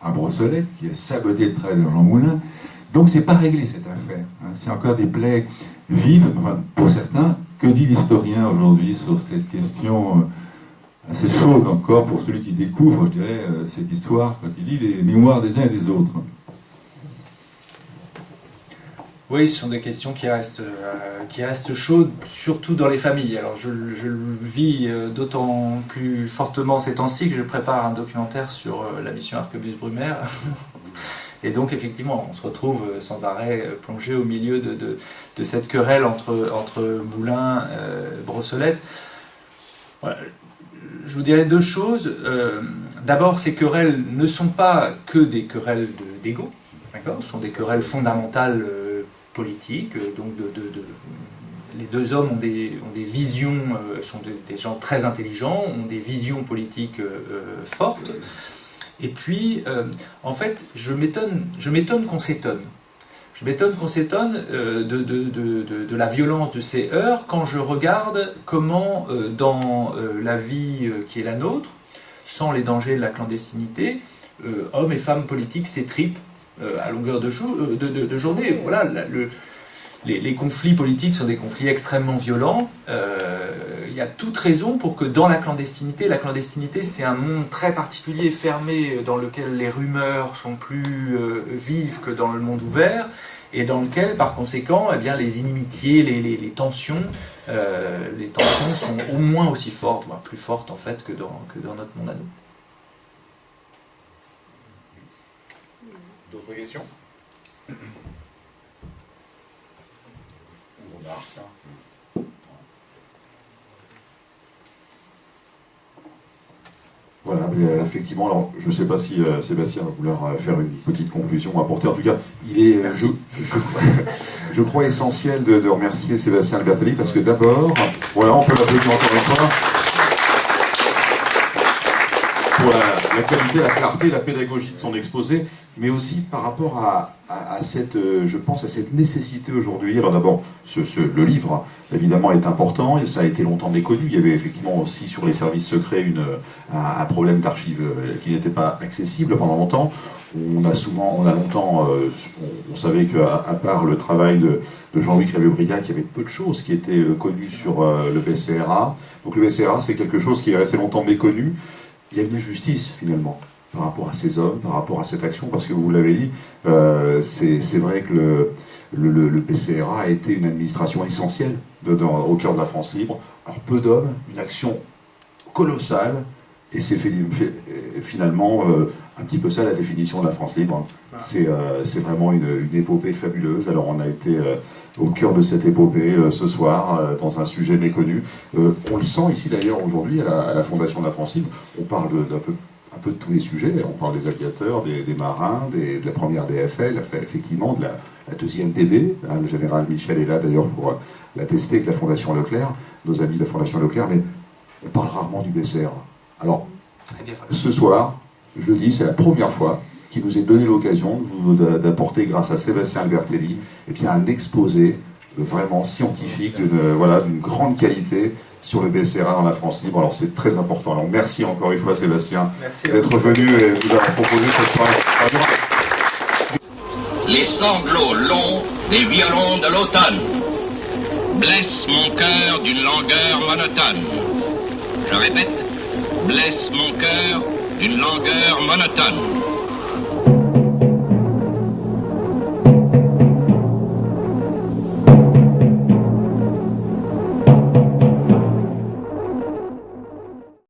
à Brossolette, qui a saboté le travail de Jean Moulin. Donc c'est pas réglé cette affaire. Hein. C'est encore des plaies vives, enfin, pour certains. Que dit l'historien aujourd'hui sur cette question assez chaude encore pour celui qui découvre, je dirais, cette histoire quand il lit les mémoires des uns et des autres? Oui, ce sont des questions qui restent chaudes, surtout dans les familles. Alors je le vis d'autant plus fortement ces temps-ci que je prépare un documentaire sur la mission Arquebus-Brumaire. Et donc effectivement, on se retrouve sans arrêt plongé au milieu de cette querelle entre Moulin et Brossolette. Voilà. Je vous dirais deux choses. D'abord, ces querelles ne sont pas que des querelles d'ego. Ce sont des querelles fondamentales politiques. Donc les deux hommes ont des visions, sont des gens très intelligents, ont des visions politiques fortes. Et puis, en fait, je m'étonne qu'on s'étonne. Je m'étonne qu'on s'étonne de la violence de ces heurts quand je regarde comment, dans la vie qui est la nôtre, sans les dangers de la clandestinité, hommes et femmes politiques s'étripent à longueur de journée. Voilà, les conflits politiques sont des conflits extrêmement violents. Il y a toute raison pour que dans la clandestinité c'est un monde très particulier, fermé, dans lequel les rumeurs sont plus vives que dans le monde ouvert, et dans lequel, par conséquent, eh bien, les inimitiés, les tensions sont au moins aussi fortes, voire plus fortes en fait que dans notre monde à nous. D'autres questions? Ou remarques, hein. Voilà, effectivement, alors je ne sais pas si Sébastien va vouloir faire une petite conclusion, apporter. En tout cas, il est, je crois, essentiel de remercier Sébastien Albertelli, parce que d'abord, voilà, on peut l'applaudir encore une fois, pour la qualité, la clarté, la pédagogie de son exposé, mais aussi par rapport à cette, je pense, à cette nécessité aujourd'hui. Alors d'abord, le livre, évidemment, est important, et ça a été longtemps méconnu. Il y avait effectivement aussi sur les services secrets un problème d'archives qui n'était pas accessible pendant longtemps. On savait qu'à part le travail de Jean-Louis Crévieux-Briac, il y avait peu de choses qui étaient connues sur le BCRA. Donc le BCRA, c'est quelque chose qui est resté longtemps méconnu. Il y a une injustice, finalement, par rapport à ces hommes, par rapport à cette action, parce que vous l'avez dit, c'est vrai que le PCRA a été une administration essentielle au cœur de la France libre. Alors peu d'hommes, une action colossale, et c'est finalement un petit peu ça la définition de la France libre. C'est vraiment une épopée fabuleuse. Alors on a été au cœur de cette épopée ce soir, dans un sujet méconnu. On le sent ici d'ailleurs aujourd'hui à la Fondation de la France libre. On parle un peu de tous les sujets. On parle des aviateurs, des marins, de la première DFL, effectivement de la deuxième DB. Hein, le général Michel est là d'ailleurs pour l'attester avec la Fondation Leclerc, nos amis de la Fondation Leclerc. Mais on parle rarement du BCRA. Alors, ce soir, je le dis, c'est la première fois qu'il nous est donné l'occasion d'apporter, grâce à Sébastien Albertelli, eh bien, un exposé vraiment scientifique, d'une grande qualité sur le BCRA dans la France libre. Alors c'est très important. Alors merci encore une fois Sébastien d'être venu et de nous avoir proposé cette soirée. Les sanglots longs des violons de l'automne blessent mon cœur d'une langueur monotone. Je répète, blessent mon cœur d'une langueur monotone.